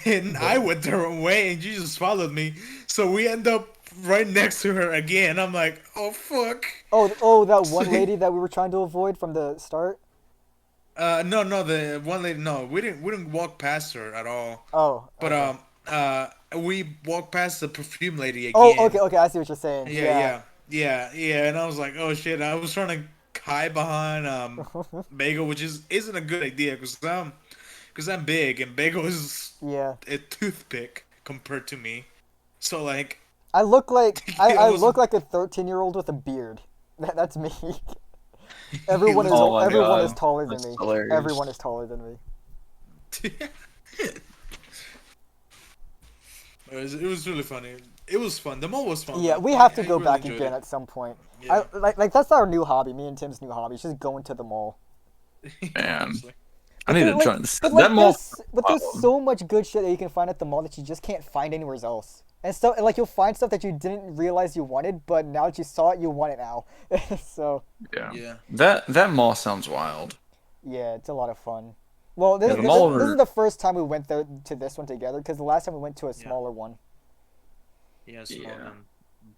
And I went the wrong way and you just followed me. So we end up right next to her again. I'm like, oh fuck. Oh, that one lady that we were trying to avoid from the start. No, the one lady. No, we didn't walk past her at all. Oh, But okay. we walked past the perfume lady Oh, again. okay. I see what you're saying. Yeah, Yeah. yeah. And I was like, oh shit. I was trying to hide behind Bagel, which isn't a good idea because I'm big and Bagel is Yeah. a toothpick compared to me. So like, I look like I I wasn't. look like a 13-year-old with a beard. That's me. He Everyone is Oh my everyone is god, taller than that's me. hilarious. Everyone is taller than me. It was really funny. It was fun. The mall was fun Yeah, though. we I, have to I go really back enjoyed again it. at some point. I Yeah. like that's our new hobby. Me and Tim's new hobby. It's just going to the mall. Man, Honestly. I But need there, to like, join this. but That like mall. there's so much good shit that you can find at the mall that you just can't find anywhere else. And so like you'll find stuff that you didn't realize you wanted, but now that you saw it, you want it now. So Yeah, Yeah. that mall sounds wild. yeah, it's a lot of fun. Well, Yeah, the mall. this is the first time we went there to this one together because the last time we went to a Yeah. smaller one. Yeah, small Yeah. one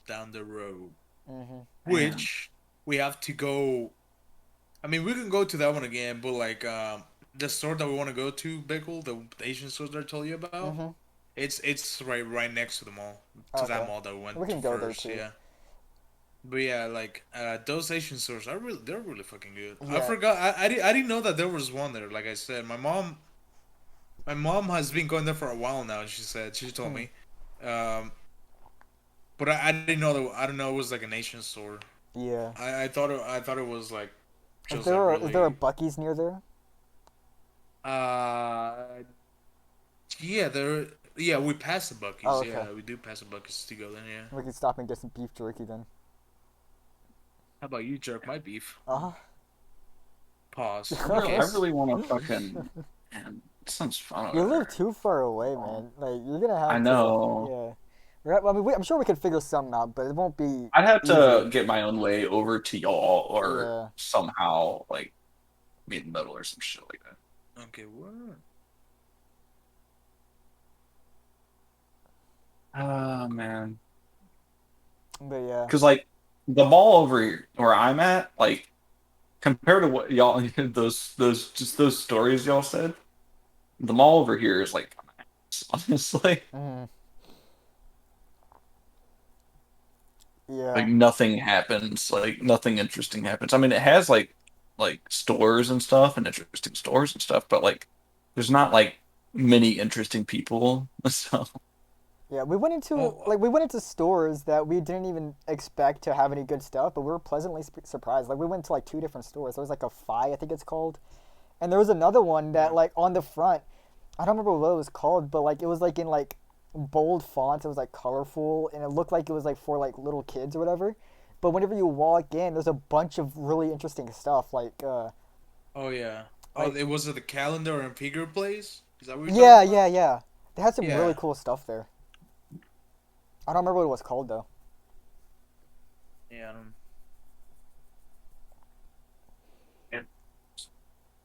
down the road. Hmm. Man. Which we have to go. I mean, we can go to that one again, but like the store that we want to go to, Bickle, the Asian store that I told you about. Hmm. It's right next to the mall, to that Okay, mall that we went we to can go there first. too. Yeah. But yeah, like those Asian stores are they're really fucking good. I Yeah. forgot I didn't know that there was one there. Like I said, my mom has been going there for a while now. She told Hmm. me, um, but I didn't know that I don't know it was like an Asian store. Yeah. I thought it was like Is just a there a really Bucky's near there? uh yeah yeah we passed the Oh, Bucky's, okay. yeah, we do pass the Bucky's to go then, yeah. We can stop and get some beef jerky then. How about you jerk my beef? Uh Pause. huh. I Okay. really want to fucking. Man, it sounds fun You over live there. too far away, Oh, man. Like you're gonna I have to. know. Yeah. Right. Well, I mean, I'm sure we could figure something out, but it won't be I'd have easy. to get my own way over to y'all, or Yeah. somehow like meet in the middle or some shit like that. Okay, what? Oh man, But yeah. because like the mall over here where I'm at, like compared to what y'all those stories y'all said, the mall over here is like honestly Mm, yeah. like nothing happens, like nothing interesting happens. I mean, it has like stores and stuff and interesting stores and stuff, but like there's not like many interesting people. So Yeah, we went into Oh, like we went into stores that we didn't even expect to have any good stuff, but we were pleasantly surprised. Like we went to like two different stores. There was like a Fi, I think it's called, and there was another one yeah. that like on the front, I don't remember what it was called, but like it was like in like bold fonts. It was like colorful, and it looked like it was like for like little kids or whatever. But whenever you walk in, there's a bunch of really interesting stuff. Oh yeah. Oh, Like it was it the calendar and figure place? Is that what you're talking yeah, about? yeah, yeah. They had some really Yeah. cool stuff there. I don't remember what it was called though. Yeah.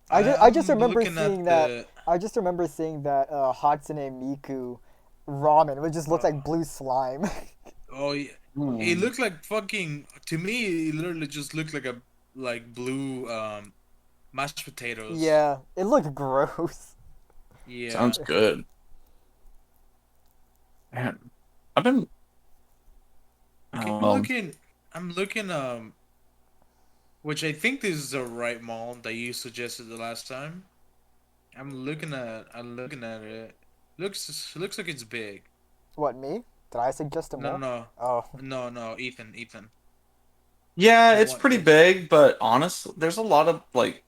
I don't. I just I'm remember looking seeing at that. the. I just remember seeing that Hatsune Miku ramen. It just looked Uh, like blue slime. oh yeah. It hmm. looked like fucking. To me, it literally just looked like a like blue mashed potatoes. Yeah, it looked gross. Yeah. Sounds good. Man, I've been Okay, I'm looking. Which I think this is the right mall that you suggested the last time. I'm looking at it. Looks like it's big. What, me? Did I suggest a No, mall? no, Oh, no, no. Ethan. yeah, The it's one. pretty big, but honestly, there's a lot of like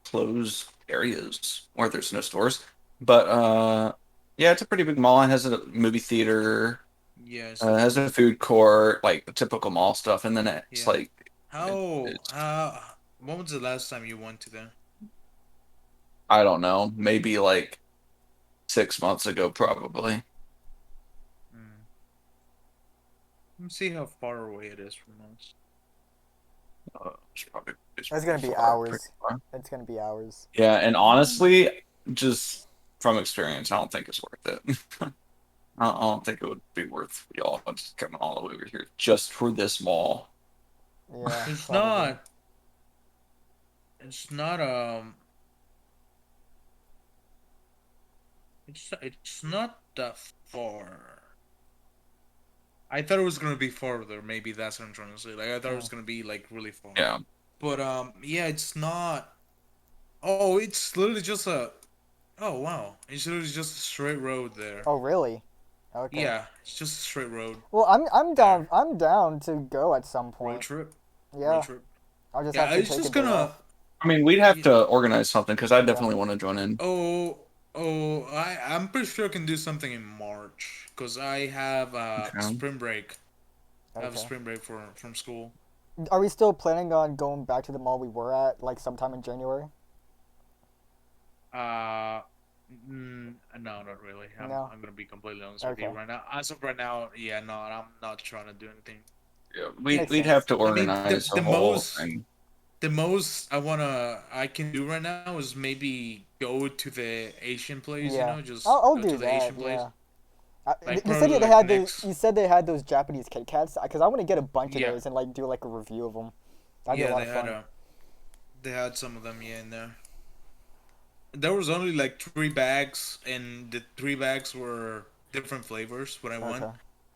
closed areas where there's no stores. But yeah, it's a pretty big mall. It has a movie theater, Yeah, I see has that. a food court, like the typical mall stuff, and then it's Yeah. like How? it's When was the last time you went to there? I don't know, maybe like 6 months ago, probably. Hmm. Let me see how far away it is from us. It's it's gonna pretty be far, pretty hours. far. It's gonna be hours. Yeah, and Mm. honestly, just from experience, I don't think it's worth it. I don't think it would be worth y'all just coming all the way over here just for this mall. Yeah, It's probably. not. It's not. It's not that far. I thought it was gonna be farther. Maybe that's what I'm trying to say. Like I thought it Mm. was gonna be like really far. Yeah. But yeah, it's not. Oh, it's literally just a. Oh wow, it's literally just a straight road there. Oh, really? Okay. Yeah, it's just a straight road Well, I'm there. down. I'm down to go at some Road point. trip, road Yeah, trip. I'll just have Yeah, to it's take a just day gonna. off. I mean, we'd have Yeah. to organize something because I Yeah. definitely want to join in. Oh, I'm pretty sure I can do something in March because I have Okay. spring break. I have a Okay. spring break from school. Are we still planning on going back to the mall we were at like sometime in January? Uh, no, not really. No. I'm gonna be completely honest with you Okay. right now. As of right now, yeah, no, I'm not trying to do anything. Yeah, Makes we'd have sense. to I mean, organize a whole thing. the most I can do right now is maybe go to the Asian place. Yeah. Just I'll go to do the that. Asian place. Yeah. Like You said probably they like had those. next. You said they had those Japanese Kit Kats because I want to get a bunch of Yeah, those and like do like a review of them. That'd be a yeah, lot of fun. they had some of them, yeah, in there. There was only like 3 bags, and the 3 bags were different flavors when I went. Okay.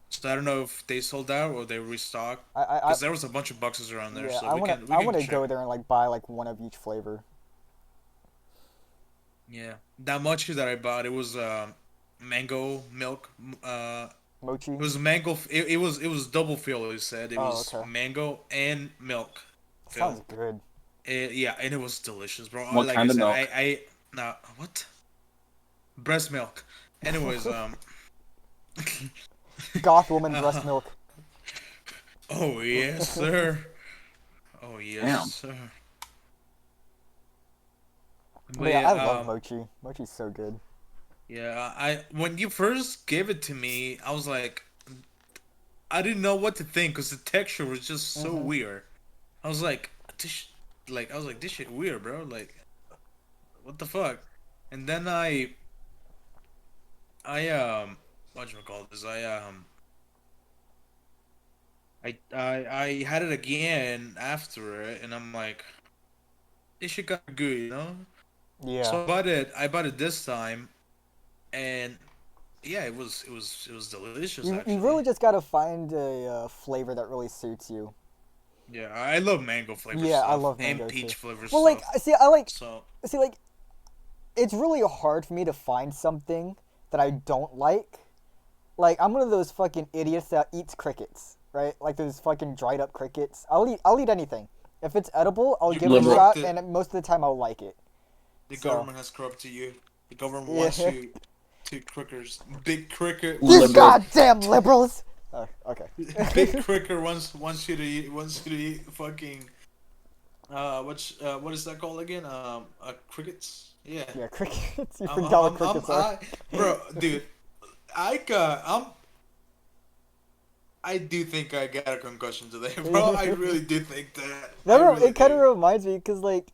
So I don't know if they sold out or they restocked. I Because there was a bunch of boxes around there, yeah, so I we wanna can we I can wanna check. go there and like buy like one of each flavor. Yeah, that mochi that I bought, it was mango milk. It Mochi. was mango. It was double fill. It said it Oh, was okay. mango and milk Sounds fill. good. Yeah, and it was delicious, bro. What Like I kind of said, milk? nah, what breast milk. Anyways, Goth woman breast uh, milk. oh yes, sir. Oh yes, Damn. sir. But But yeah, I yeah, love mochi. Mochi's so good. yeah. I when you first gave it to me, I was like, I didn't know what to think because the texture was just so Mhm. weird. I was like, I was like, this shit weird, bro. Like, what the fuck? And then what you call this? I had it again after it, and I'm like, this shit got good, you know. Yeah. So I bought it this time, and yeah, it was delicious You actually. really just gotta find a flavor that really suits you. Yeah, I love mango flavor Yeah, I stuff love and mango too. peach flavor Well, like, stuff. So see, like, it's really hard for me to find something that I don't like. Like, I'm one of those fucking idiots that eats crickets, right? Like those fucking dried up crickets. I'll eat anything. If it's edible, I'll you give it a Liberal. shot, corrupted. and most of the time I'll like it. The So, government has corrupted you. The government wants yeah. you to crickers. Big cricket You wants you. Liberal. goddamn liberals! Oh, okay. Big cricket wants you to eat fucking what is that called again? Crickets. Yeah. Yeah, crickets. You I'm, forgot what I'm, crickets are. bro, dude. I got I do think I got a concussion today, bro. I really do think that. I really It kind of do. reminds me because like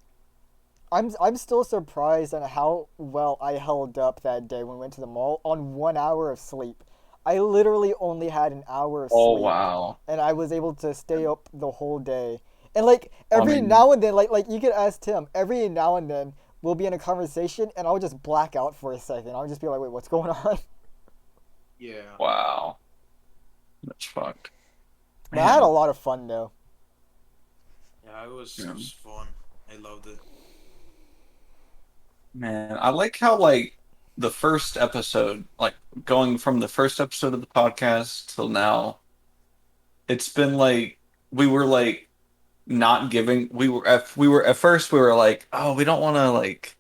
I'm still surprised at how well I held up that day when we went to the mall on 1 hour of sleep. I literally only had an hour of Oh sleep, wow. and I was able to stay up the whole day. And like I every mean, now and then, like you could ask Tim. Every now and then, we'll be in a conversation, and I'll just black out for a second. I'll just be like, "Wait, what's going on?" Yeah. wow. That's fucked. But I had a Man. lot of fun though. Yeah, it was Yeah. it was fun. I loved it. Man, I like how like the first episode, like going from the first episode of the podcast till now, it's been like we were like not giving we were at first we were like, oh, we don't want to like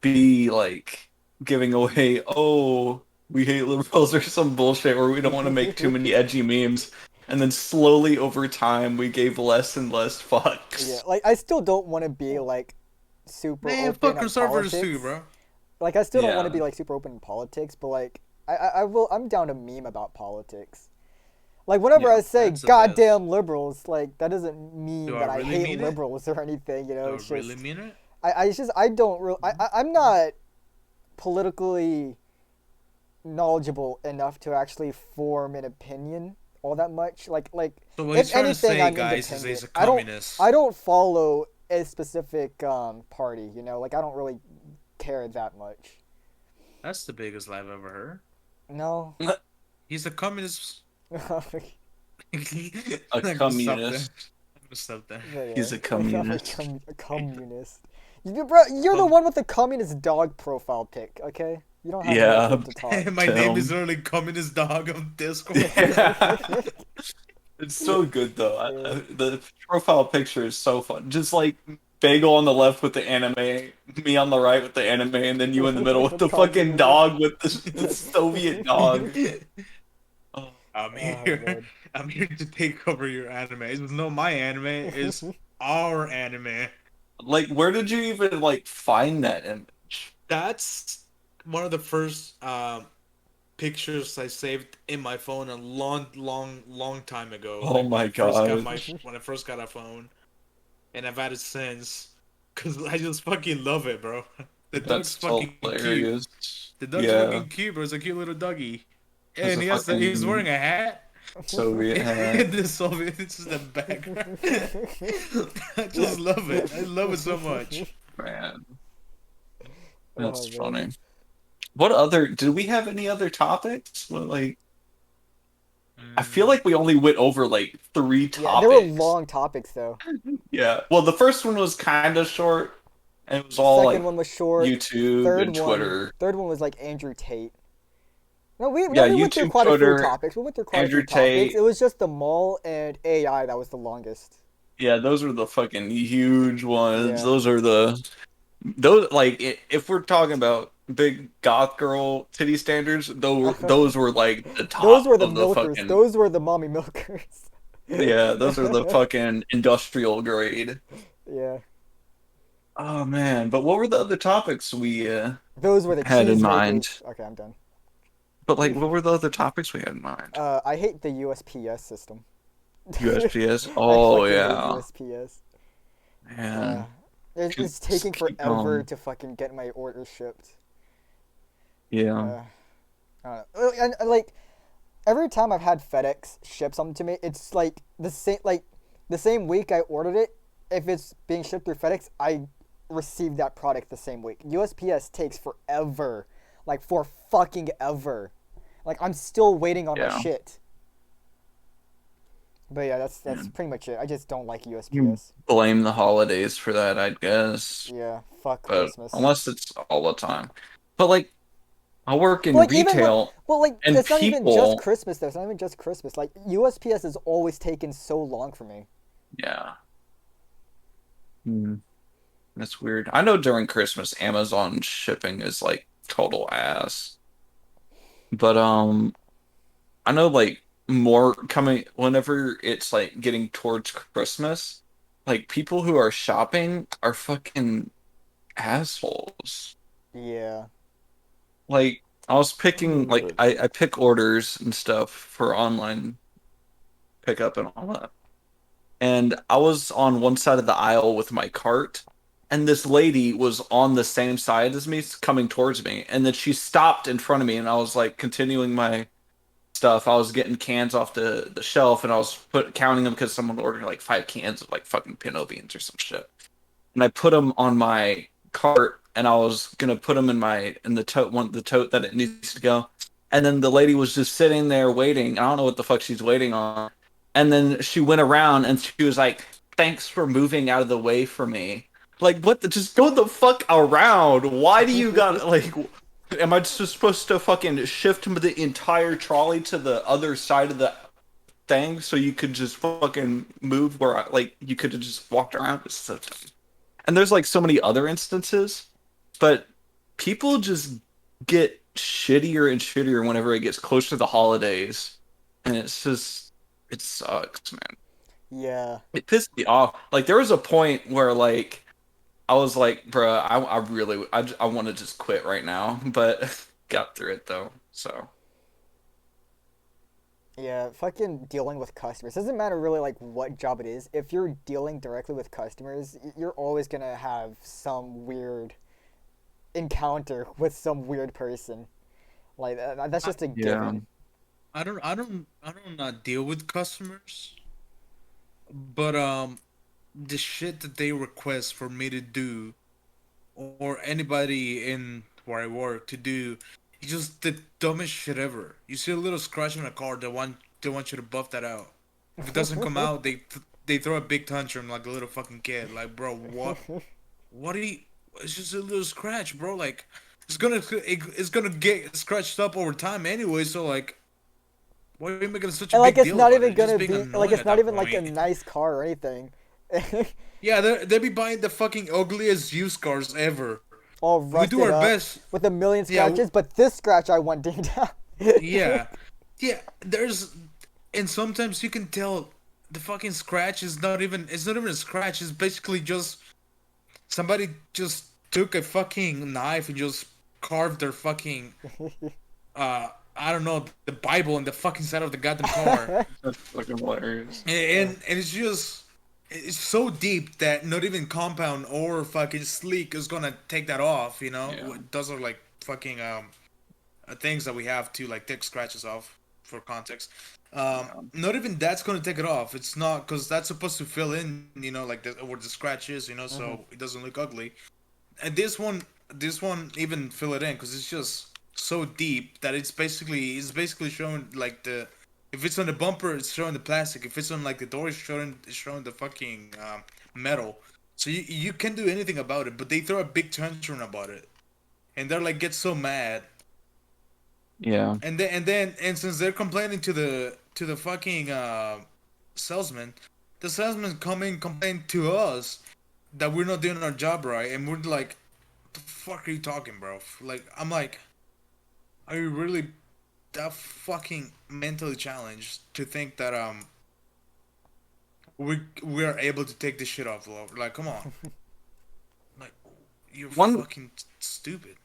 be like giving away, oh, we hate liberals or some bullshit, or we don't want to make too many edgy memes. And then slowly over time we gave less and less Yeah, fucks. like I still don't want to be like super Man, open fuck on conservatives too, politics. bro. Like I still don't want to Yeah. be like super open in politics, but like I will I'm down to meme about politics. Like whenever Yeah. I say That's the best. goddamn liberals, like that doesn't Do mean I that I really hate mean it? liberals or anything, you know, Do I it's really just mean it? I it's just I don't really I'm not politically knowledgeable enough to actually form an opinion all that much. Like So what if he's trying to anything say, I'm guys, is he's independent. a communist. I don't follow a specific party, you know, like I don't really care that much. That's the biggest lie I've ever heard. No. He's a communist. I'm A gonna stop there. communist. I'm gonna stop there. But yeah, He's a I'm communist. a communist. Bro, you're the Um, one with the communist dog profile pic, okay? You don't have enough Yeah, room to talk. My name is Tim. literally communist dog on Discord. Yeah. It's so good though. Yeah. The profile picture is so fun. Just like Bagel on the left with the anime, me on the right with the anime, and then you in the middle with the fucking Communism. dog with the Soviet dog. Oh, I'm Oh here. man. I'm here to take over your anime. It's not my anime. It's our anime. like, where did you even like find that image? That's one of the first pictures I saved in my phone a long time ago. Oh Like when my I first got gosh. when I first got a phone, and I've had it since. Cause I just fucking love it, bro. The dog's That's fucking cute. hilarious. The dog's Yeah, fucking cute, bro. It's a cute little doggy, has and a he's wearing fucking a hat. Soviet hat. And this Soviet, this is the background. I just love it. I love it so much. Man, Oh that's man. funny. What other? Did we have any other topics? Well, like, I feel Mm, like we only went over like three Yeah, they were topics. long topics though. Yeah. Well, the first one was kind of short, and it was all Second like one was short. YouTube Third and one, Twitter. third one was like Andrew Tate. No, Yeah, we went through YouTube, quite a few Twitter, topics. We went through quite a few Andrew topics. It Tate. was just the mall and AI that was the longest. Yeah, those were the fucking huge ones. Yeah. Those like if we're talking about big goth girl titty standards, those were like the Those top were the of the milkers. fucking Those were the mommy milkers. yeah, those are the fucking industrial grade. Yeah. Oh man, but what were the other topics we Those were the had in cheesemakers. mind? Okay, I'm done. But like, what were the other topics we had in mind? I hate the USPS system. USPS. I Oh fucking hate yeah, USPS. Uh, man. it's Just taking keep forever going. to fucking get my order shipped. Yeah, Uh, I don't know. And, like every time I've had FedEx ship something to me, it's like the same week I ordered it. If it's being shipped through FedEx, I receive that product the same week. USPS takes forever, like for fucking ever. Like I'm still waiting on my yeah. shit. But yeah, that's Man. pretty much it. I just don't like You USPS. blame the holidays for that, I guess. Yeah, fuck But Christmas. unless it's all the time. But like, I work But in like even when, retail, well, like and it's not even just people. Christmas though. It's not even just Christmas. Like USPS has always taken so long for me. Yeah. Hmm. That's weird. I know during Christmas, Amazon shipping is like total ass. But I know like more coming whenever it's like getting towards Christmas, like people who are shopping are fucking assholes. Yeah. Like I was picking like I pick orders and stuff for online pickup and all that. And I was on one side of the aisle with my cart, and this lady was on the same side as me, coming towards me, and then she stopped in front of me, and I was like continuing my stuff. I was getting cans off the shelf, and I was counting them because someone ordered like 5 cans of like fucking pinto beans or some shit, and I put them on my cart, and I was gonna put them in the tote that it needs to go, and then the lady was just sitting there waiting. I don't know what the fuck she's waiting on, and then she went around and she was like, "Thanks for moving out of the way for me." Like, what? Just go the fuck around. Why do you got like? Am I just supposed to fucking shift the entire trolley to the other side of the thing so you could just fucking move where like you could have just walked around? It's so dumb. And there's like so many other instances, but people just get shittier and shittier whenever it gets closer to the holidays, and it's just it sucks, man. Yeah. It pissed me off. Like there was a point where like I was like, bruh, I really I want to just quit right now, but got through it though. So Yeah, fucking dealing with customers. Doesn't matter really like what job it is. If you're dealing directly with customers, you're always gonna have some weird encounter with some weird person. Like that's I, just a yeah, given. I don't not deal with customers, but the shit that they request for me to do, or anybody in where I work to do, is just the dumbest shit ever. You see a little scratch on a car, they want you to buff that out. If it doesn't come out, they throw a big tantrum like a little fucking kid. Like, bro, what? What do you? It's just a little scratch, bro. Like, it's gonna get scratched up over time anyway. So like, why are you making such a And like big it's deal not about even it? You're just gonna being be like annoying it's at not that even like a point. nice car or anything. Yeah, they be buying the fucking ugliest used cars ever. All We do rusted our up best. with a million Yeah, scratches, but this scratch I want dinged out. yeah, yeah. And sometimes you can tell the fucking scratch is not even. It's not even a scratch. It's basically just somebody just took a fucking knife and just carved their fucking I don't know, the Bible in the fucking side of the goddamn car. that's fucking hilarious. And it's just it's so deep that not even compound or fucking sleek is gonna take that off, you know? Yeah, Those are like fucking things that we have to like take scratches off for context. yeah. Not even that's gonna take it off. It's not because that's supposed to fill in, like where the scratch is, Hmm. so it doesn't look ugly. And this one even fill it in because it's just so deep that it's basically showing like the if it's on the bumper, it's showing the plastic. If it's on like the door, it's showing the fucking metal. So you can't do anything about it. But they throw a big tantrum about it, and they're like get so mad, Yeah. and since they're complaining to the fucking salesman, the salesman come in complain to us that we're not doing our job right, and we're like, "The fuck are you talking, bro?" Like I'm like, are you really that fucking mentally challenged to think that we are able to take this shit off, love? Like, come on, like you're One fucking stupid.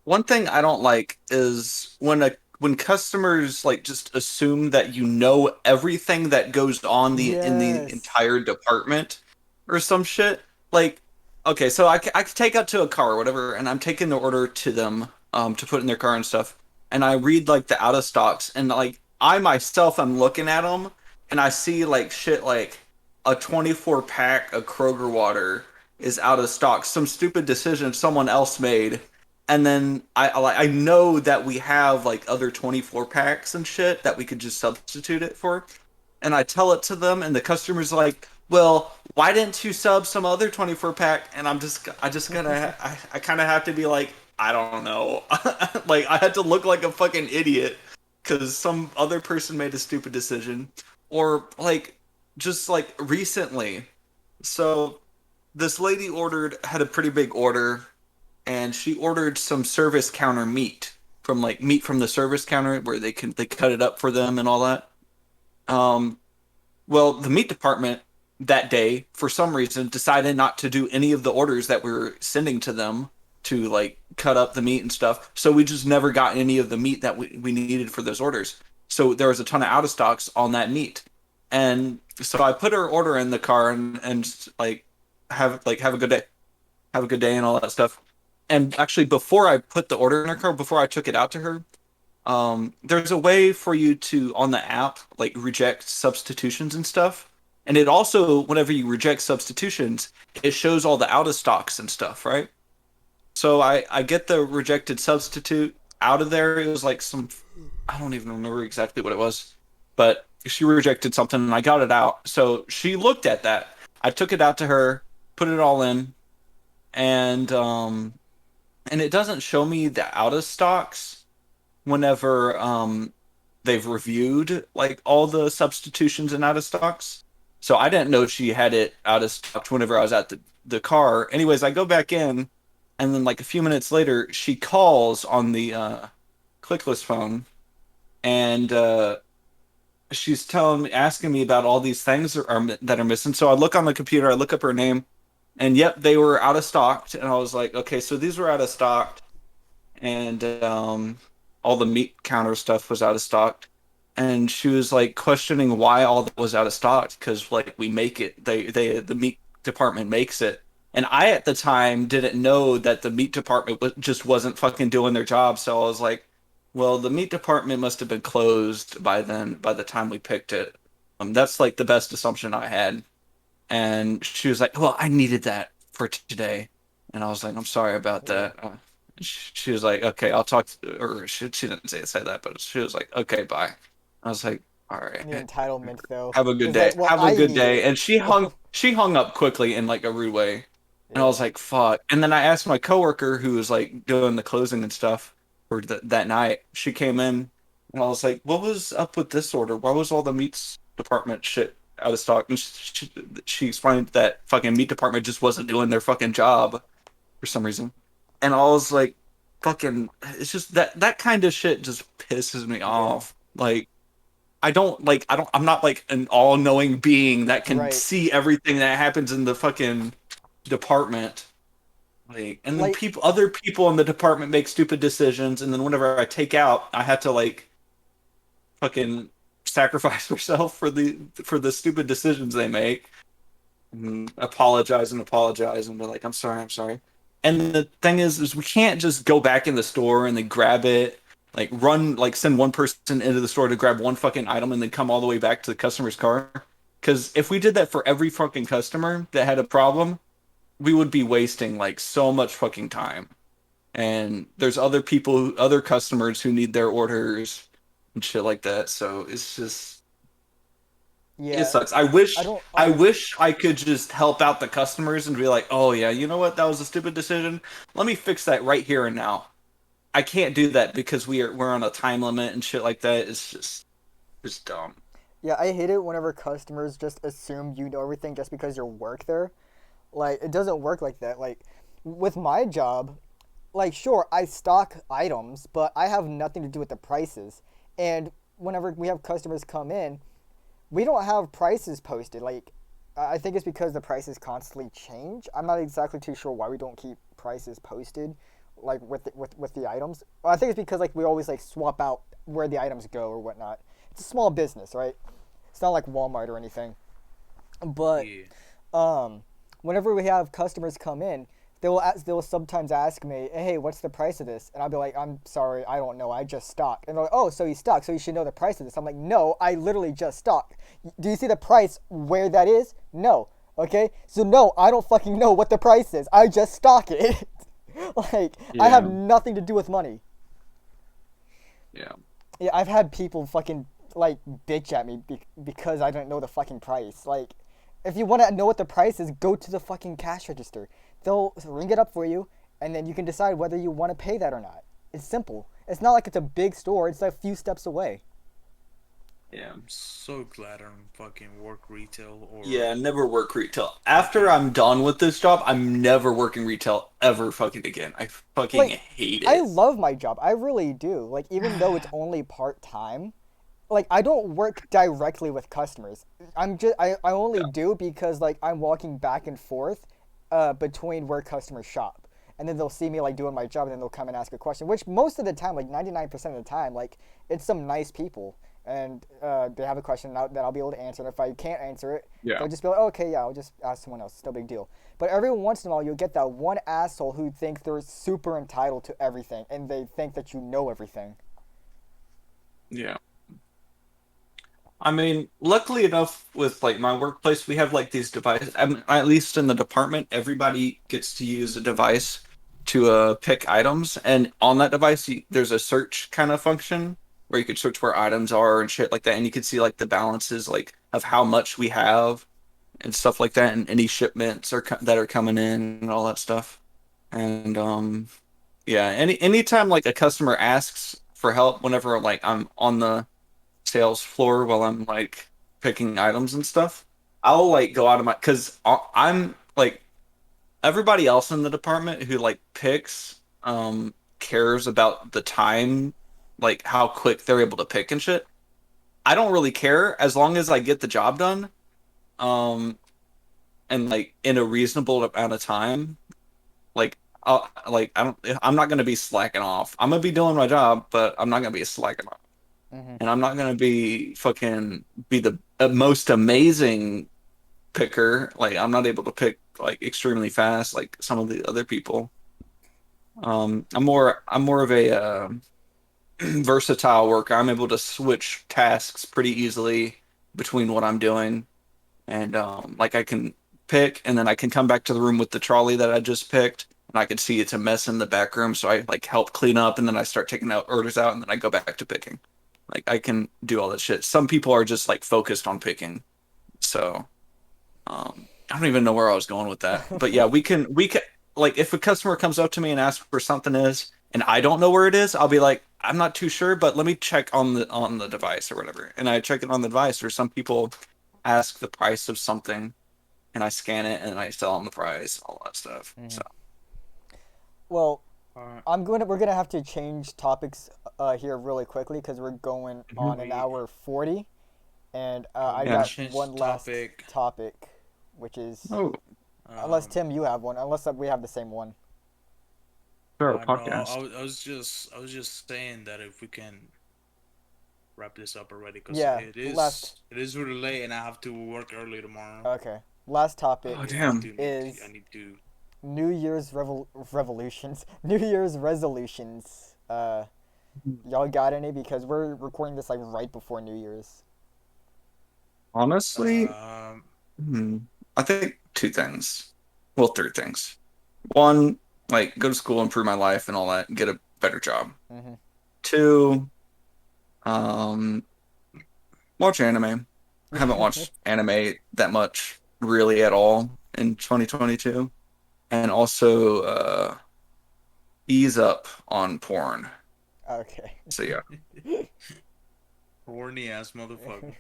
One thing I don't like is when customers like just assume that you know everything that goes on the Yes. entire department or some shit. Like, okay, so I could take out to a car or whatever, and I'm taking the order to them to put in their car and stuff, and I read like the out of stocks, and like I myself am looking at them, and I see like shit like a 24 pack of Kroger water is out of stock, some stupid decision someone else made, and then I know that we have like other 24 packs and shit that we could just substitute it for. And I tell it to them, and the customer's like, "Well, why didn't you sub some other 24 pack?" And I just gotta, I kind of have to be like, I don't know. Like, I had to look like a fucking idiot because some other person made a stupid decision. Or, like, just like recently. So, this lady had a pretty big order, and she ordered some service counter meat from the service counter where they cut it up for them and all that. Um, well, the meat department that day, for some reason, decided not to do any of the orders that we were sending to them to like cut up the meat and stuff. So we just never got any of the meat that we needed for those orders. So there was a ton of out of stocks on that meat. And so I put her order in the car and like have a good day. Have a good day and all that stuff. And actually before I put the order in her car, before I took it out to her, there's a way for you to on the app like reject substitutions and stuff. And it also, whenever you reject substitutions, it shows all the out of stocks and stuff, right? So I get the rejected substitute out of there. It was like some, I don't even remember exactly what it was, but she rejected something and I got it out. So she looked at that. I took it out to her, put it all in, and it doesn't show me the out of stocks whenever they've reviewed like all the substitutions and out of stocks. So I didn't know she had it out of stock whenever I was at the car. Anyways, I go back in, and then like a few minutes later, she calls on the clickless phone, and she's asking me about all these things that are missing. So I look on the computer, I look up her name, and yep, they were out of stock. And I was like, okay, so these were out of stock, and all the meat counter stuff was out of stock. And she was like questioning why all that was out of stock because like we make it, the meat department makes it. And I at the time didn't know that the meat department just wasn't fucking doing their job. So I was like, well, the meat department must have been closed by then, by the time we picked it. That's like the best assumption I had. And she was like, "Well, I needed that for today," and I was like, "I'm sorry about Yeah. that." She was like, "Okay, I'll talk," or she didn't say that, but she was like, "Okay, bye." I was like, "All The right, entitlement though. have a good It's day. like, well, Have a I good need day." it. And she hung up quickly in like a rude way, and I Yeah. was like, "Fuck." And then I asked my coworker who was like doing the closing and stuff for that night. She came in, and I was like, "What was up with this order? Why was all the meats department shit out of stock?" And she explained that fucking meat department just wasn't doing their fucking job for some reason. And I was like, "Fucking," it's just that kind of shit just pisses me Yeah. off. Like, I'm not like an all-knowing being that can Right. see everything that happens in the fucking department. Like, and then Like, other people in the department make stupid decisions, and then whenever I take out, I have to like fucking sacrifice myself for the stupid decisions they make, and apologize and be like, I'm sorry. And the thing is we can't just go back in the store and then grab it, like run, like send one person into the store to grab one fucking item and then come all the way back to the customer's car. Because if we did that for every fucking customer that had a problem, we would be wasting like so much fucking time. and there's other people, other customers who need their orders and shit like that. So it's just it Yeah, sucks. I I wish don't I under wish I could just help out the customers and be like, "Oh yeah, you know what? That was a stupid decision. Let me fix that right here and now." I can't do that because we're on a time limit and shit like that. It's dumb. Yeah, I hate it whenever customers just assume you know everything just because you work there. Like it doesn't work like that. Like with my job, like sure I stock items, but I have nothing to do with the prices. And whenever we have customers come in, we don't have prices posted. Like I think it's because the prices constantly change. I'm not exactly too sure why we don't keep prices posted, like with the items. Well, I think it's because like we always like swap out where the items go or whatnot. It's a small business, right? It's not like Walmart or anything. But Yeah. um, whenever we have customers come in, they will sometimes ask me, "Hey, what's the price of this?" And I'll be like, "I'm sorry, I don't know. I just stock." And they're like, "Oh, so you stock? So you should know the price of this." I'm like, "No, I literally just stock. Do you see the price where that is? No. Okay, so no, I don't fucking know what the price is. I just stock it. Like I have Yeah, nothing to do with money." yeah, Yeah, I've had people fucking like bitch at me because I don't know the fucking price. Like, if you want to know what the price is, go to the fucking cash register. They'll ring it up for you, and then you can decide whether you want to pay that or not. It's simple. It's not like it's a big store. It's like a few steps away. yeah. I'm so glad I don't fucking work retail or Yeah, never work retail. After fucking. I'm done with this job, I'm never working retail ever fucking again. I fucking Like, hate I it. love my job. I really do. Like, even though it's only part time, like I don't work directly with customers. I only do because like I'm walking back and forth between where customers shop. And then they'll see me like doing my job and then they'll come and ask a question, which most of the time, like 99% of the time, like it's some nice people and they have a question that I'll be able to answer. And if I can't answer it, Yeah. they'll just be like, okay, yeah, I'll just ask someone else. It's no big deal. But every once in a while, you'll get that one asshole who thinks they're super entitled to everything and they think that you know everything. Yeah. I mean, luckily enough with like my workplace, we have like these devices. I mean, at least in the department, everybody gets to use a device to pick items, and on that device, there's a search kind of function where you could search where items are and shit like that, and you could see like the balances like of how much we have and stuff like that, and any shipments that are coming in and all that stuff. And yeah, anytime like a customer asks for help, whenever like I'm on the sales floor while I'm like picking items and stuff, I'll like go out of my because I'm like everybody else in the department who like picks cares about the time, like how quick they're able to pick and shit. I don't really care as long as I get the job done and like in a reasonable amount of time. Like I don't I'm not gonna be slacking off. I'm gonna be doing my job, but I'm not gonna be slacking off. Mm-hmm. And I'm not gonna be fucking be the most amazing picker. Like I'm not able to pick like extremely fast like some of the other people. I'm more of a versatile worker. I'm able to switch tasks pretty easily between what I'm doing, and like I can pick, and then I can come back to the room with the trolley that I just picked, and I can see it's a mess in the back room, so I like help clean up, and then I start taking out orders out, and then I go back to picking. Like I can do all that shit. Some people are just like focused on picking, so I don't even know where I was going with that. But yeah, we can like if a customer comes up to me and asks where something is, and I don't know where it is, I'll be like, I'm not too sure, but let me check on the device or whatever, and I check it on the device. Or some people ask the price of something and I scan it and I tell them the price, all that stuff. Mm-hmm. So Well, Alright. we're gonna have to change topics here really quickly because we're going on an We hour 40, and we're I gonna yeah. got change one the last topic. topic, which is Oh, unless Um, Tim you have one, unless we have the same one. start a no, podcast. I was just saying that if we can wrap this up already, because Yeah, last. it is really late and I have to work early tomorrow. Okay, last Oh topic So I damn. do need I is need to. New Year's revolutions. New Year's resolutions. Y'all got any? Because we're recording this like right before New Year's. Honestly, Um, hmm, I think two things. Well, three things. One. like go to school, improve my life and all that, and get a better job. Hmm. Two, um, watch anime. I haven't Yeah. watched anime that much really at all in 2022. And also ease up on porn. Okay. So yeah. Horny ass motherfucker.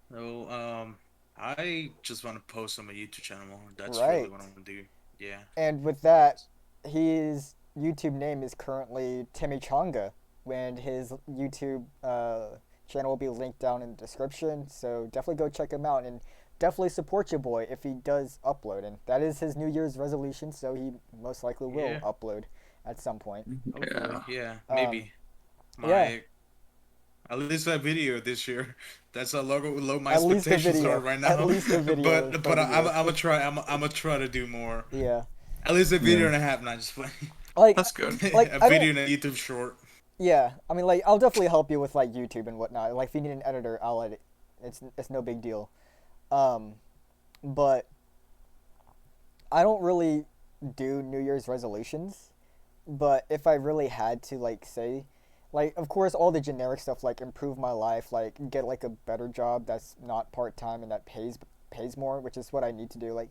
No, I just want to post on my YouTube channel. That's really Right. what I'm gonna do. Yeah. And with that, his YouTube name is currently Timmy Chonga, and his YouTube channel will be linked down in the description. So definitely go check him out and definitely support your boy if he does upload. And that is his New Year's resolution, so he most likely will Yeah. upload at some point. Hopefully. Yeah. Yeah. Um, Maybe yeah, my at least that video this year. That's how low my at least a expectations are video. right At now. least a video but for the I'm year. I'm gonna try. I'm gonna try to do more. Yeah. At least a video Yeah. and a half. Not just playing. Like, That's good. like A I video don't. and a YouTube short. Yeah, I mean, like I'll definitely help you with like YouTube and whatnot. Like if you need an editor, I'll edit. It's no big deal. Um, but I don't really do New Year's resolutions. But if I really had to like say, like of course all the generic stuff like improve my life, like get like a better job that's not part time and that pays more, which is what I need to do. Like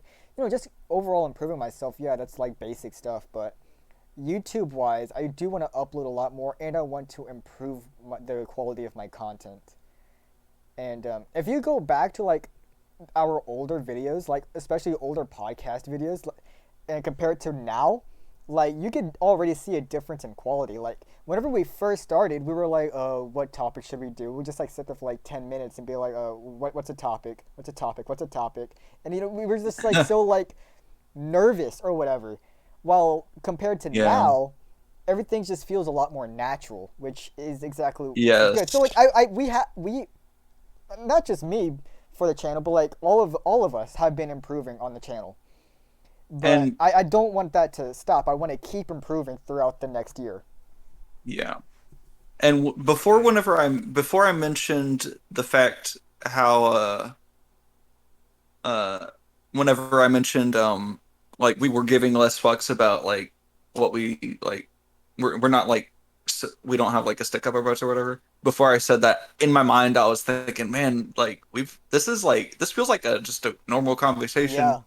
just overall improving myself. Yeah, that's like basic stuff, but YouTube wise, I do want to upload a lot more, and I want to improve the quality of my content. And if you go back to like our older videos, like especially older podcast videos, and compare it to now, like you could already see a difference in quality. Like whenever we first started, we were like, what topic should we do?" We just like sit there for like 10 minutes and be like, what's a topic? What's a topic? What's a topic?" And we were just like so like nervous or whatever. While compared to Yeah. now, everything just feels a lot more natural, which is exactly good. So like Yes. we not just me for the channel, but like all of us have been improving on the channel. But And I don't want that to stop. I want to keep improving throughout the next year. yeah. And before I mentioned the fact how uh whenever I mentioned like we were giving less fucks about like what we like we're not like we don't have like a stick up our butts or whatever. Before I said that, in my mind I was thinking, man, like this feels like a just a normal conversation Yeah,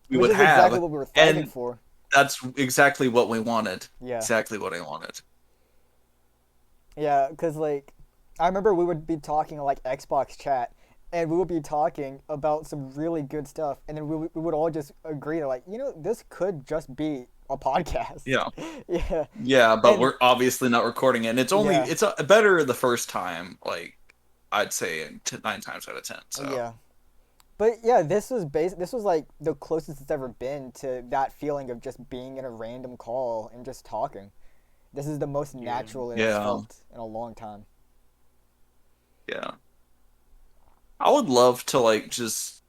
we which would is exactly have, what we were thriving and for. that's exactly what we wanted. Yeah. Exactly what I wanted. Yeah, because, like, I remember we would be talking on, like, Xbox chat, and we would be talking about some really good stuff, and then we would all just agree to, like, this could just be a podcast. Yeah. Yeah. Yeah, but And, we're obviously not recording it. And yeah, it's better the first time, like I'd say 9 times out of 10. So yeah. But, yeah, this was, like, the closest it's ever been to that feeling of just being in a random call and just talking. This is the most Yeah. natural it has yeah, felt in a long time. yeah. I would love to like just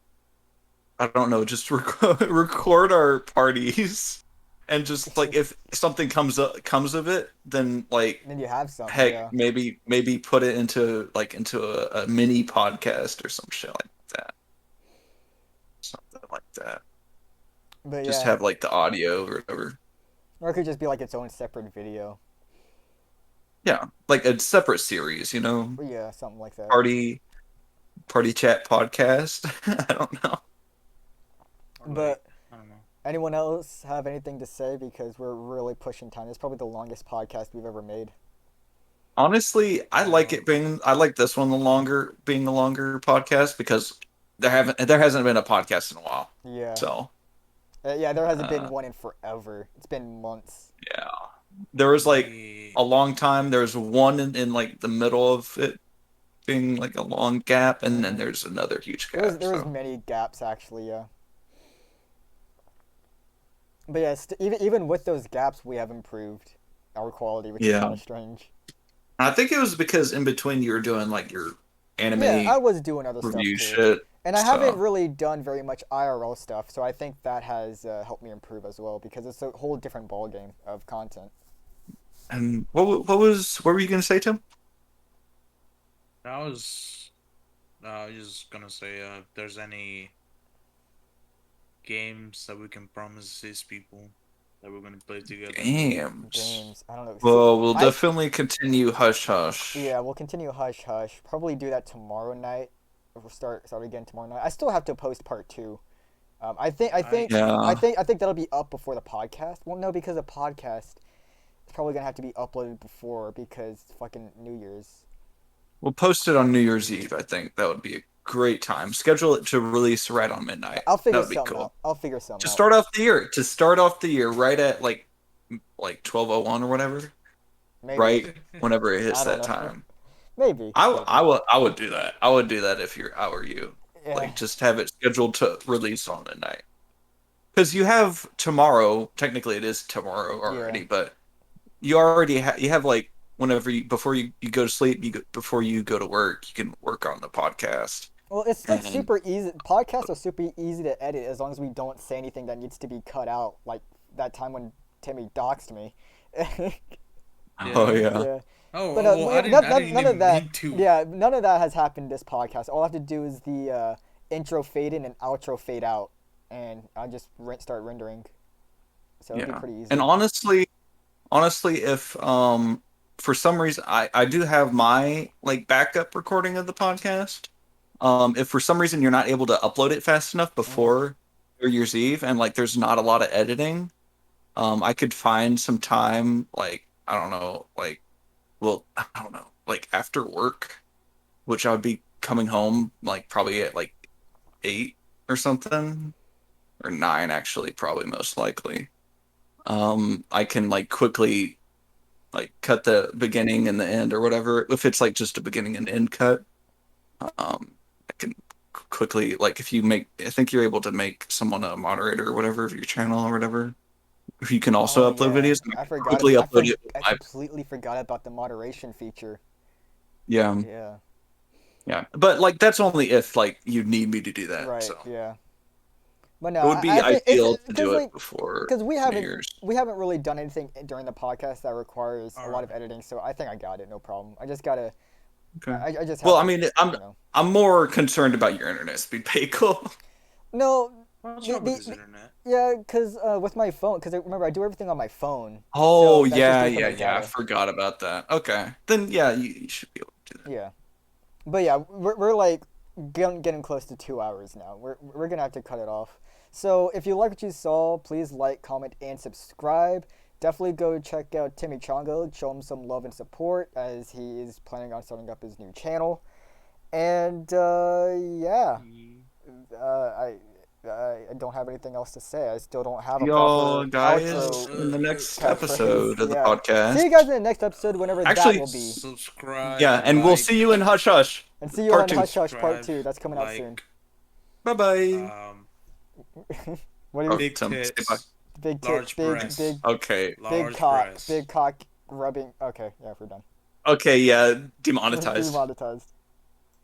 I don't know, just record our parties and just like if something comes of it, then like Then you have something, heck, yeah. maybe put it into a mini podcast or some shit like that. Something like that. But, Just yeah. have like the audio or whatever. Or it could just be, like, its own separate video. Yeah, like a separate series, But, yeah, something like that. party party chat podcast. I don't know. Or like But I don't know. anyone else have anything to say? Because we're really pushing time. It's probably the longest podcast we've ever made. Honestly, I like this one being the longer podcast because there hasn't been a podcast in a while. Yeah. So, Yeah, there hasn't been uh one in forever. It's been months. yeah. There was like Yeah. a long time. There was one in like the middle of it being like a long gap, and then Hmm. there's another huge There was gap. there was So, many gaps actually, yeah. But yeah, even with those gaps, we have improved our quality, which is kind yeah. of strange. I think it was because in between you were doing like your Yeah, anime I was doing other stuff review too, shit. and I haven't So, really done very much IRL stuff. So I think that has helped me improve as well because it's a whole different ball game of content. and what were you gonna say, Tim? I was just gonna say if there's any games that we can promise these people that we're gonna play together. Games. I don't know. Well, we'll definitely continue Hush Hush. Yeah, we'll continue Hush Hush. Probably do that tomorrow night. We'll start again tomorrow night. I still have to post part 2. Yeah. I think that'll be up before the podcast. Well, no, because the podcast is probably gonna have to be uploaded before because it's fucking New Year's. We'll post it on New Year's Eve, I think. That would be a great time. Schedule it to release right on midnight. I'll That figure would be something cool. out. I'll figure something To out. start off the year. To start off the year right at like 12:01 or whatever. Maybe. Right whenever it hits I don't that know. time. Maybe. I would do that. I would do that if I were you. Yeah. Like just have it scheduled to release on midnight. Because you have tomorrow. Technically, it is tomorrow already, Yeah. but you already you have like whenever before you go to sleep, before you go to work, you can work on the podcast. Well, it's like And- super easy. Podcasts are super easy to edit as long as we don't say anything that needs to be cut out, like that time when Timmy doxed me. Oh yeah. Yeah. Oh, But well, I didn't none even of that. mean to. Yeah, none of that has happened this podcast. All I have to do is the intro fade in and outro fade out, and I just start rendering. So it'll be pretty easy. And honestly, if for some reason I do have my like backup recording of the podcast. If for some reason you're not able to upload it fast enough before New Year's Eve and like there's not a lot of editing, I could find some time like I don't know, like I don't know, like after work, which I would be coming home like probably at like 8 or something, or 9 actually, probably most likely. I can like quickly like cut the beginning and the end or whatever. If it's like just a beginning and end cut, I can quickly like if you make. I think you're able to make someone a moderator or whatever of your channel or whatever. If you can also upload videos, I forgot. quickly upload it. I completely forgot about the moderation feature. Yeah, Yeah. yeah, but like that's only if like you need me to do that. Right. So Yeah. But no, it would be I think ideal to because do like it before because New Year's. we haven't really done anything during the podcast that requires a lot Alright. of editing. So I think I got it. No problem. I just gotta. Okay. I just. Well, have I to, mean, you know. I'm more concerned about your internet speed, Bagel. No. What's wrong with this internet? Yeah, because with my phone, because remember I do everything on my phone. Oh, so that just yeah, goes on yeah, my yeah. I data. forgot about that. Okay. Then, yeah, you should be able to do that. Yeah, but yeah, we're like getting close to 2 hours now. We're gonna have to cut it off. So if you like what you saw, please like, comment, and subscribe. Definitely go check out Timmy Chongo. Show him some love and support as he is planning on starting up his new channel. And yeah, I don't have anything else to say. I still don't have a Y'all, proper guys, outro. in the next catchphrase. episode of the Yeah. podcast. See you guys in the next episode, whenever Actually, that will be. Subscribe. Yeah, and we'll like, see you in Hush Hush. And see you Part on two. Hush Hush Part subscribe, 2. That's coming out soon. Bye-bye. What do you Big Say tits. bye. big large tits, breasts. Okay. Large cock, breasts. big cock rubbing. Okay, yeah, we're done. Okay, yeah, demonetized. Demonetized.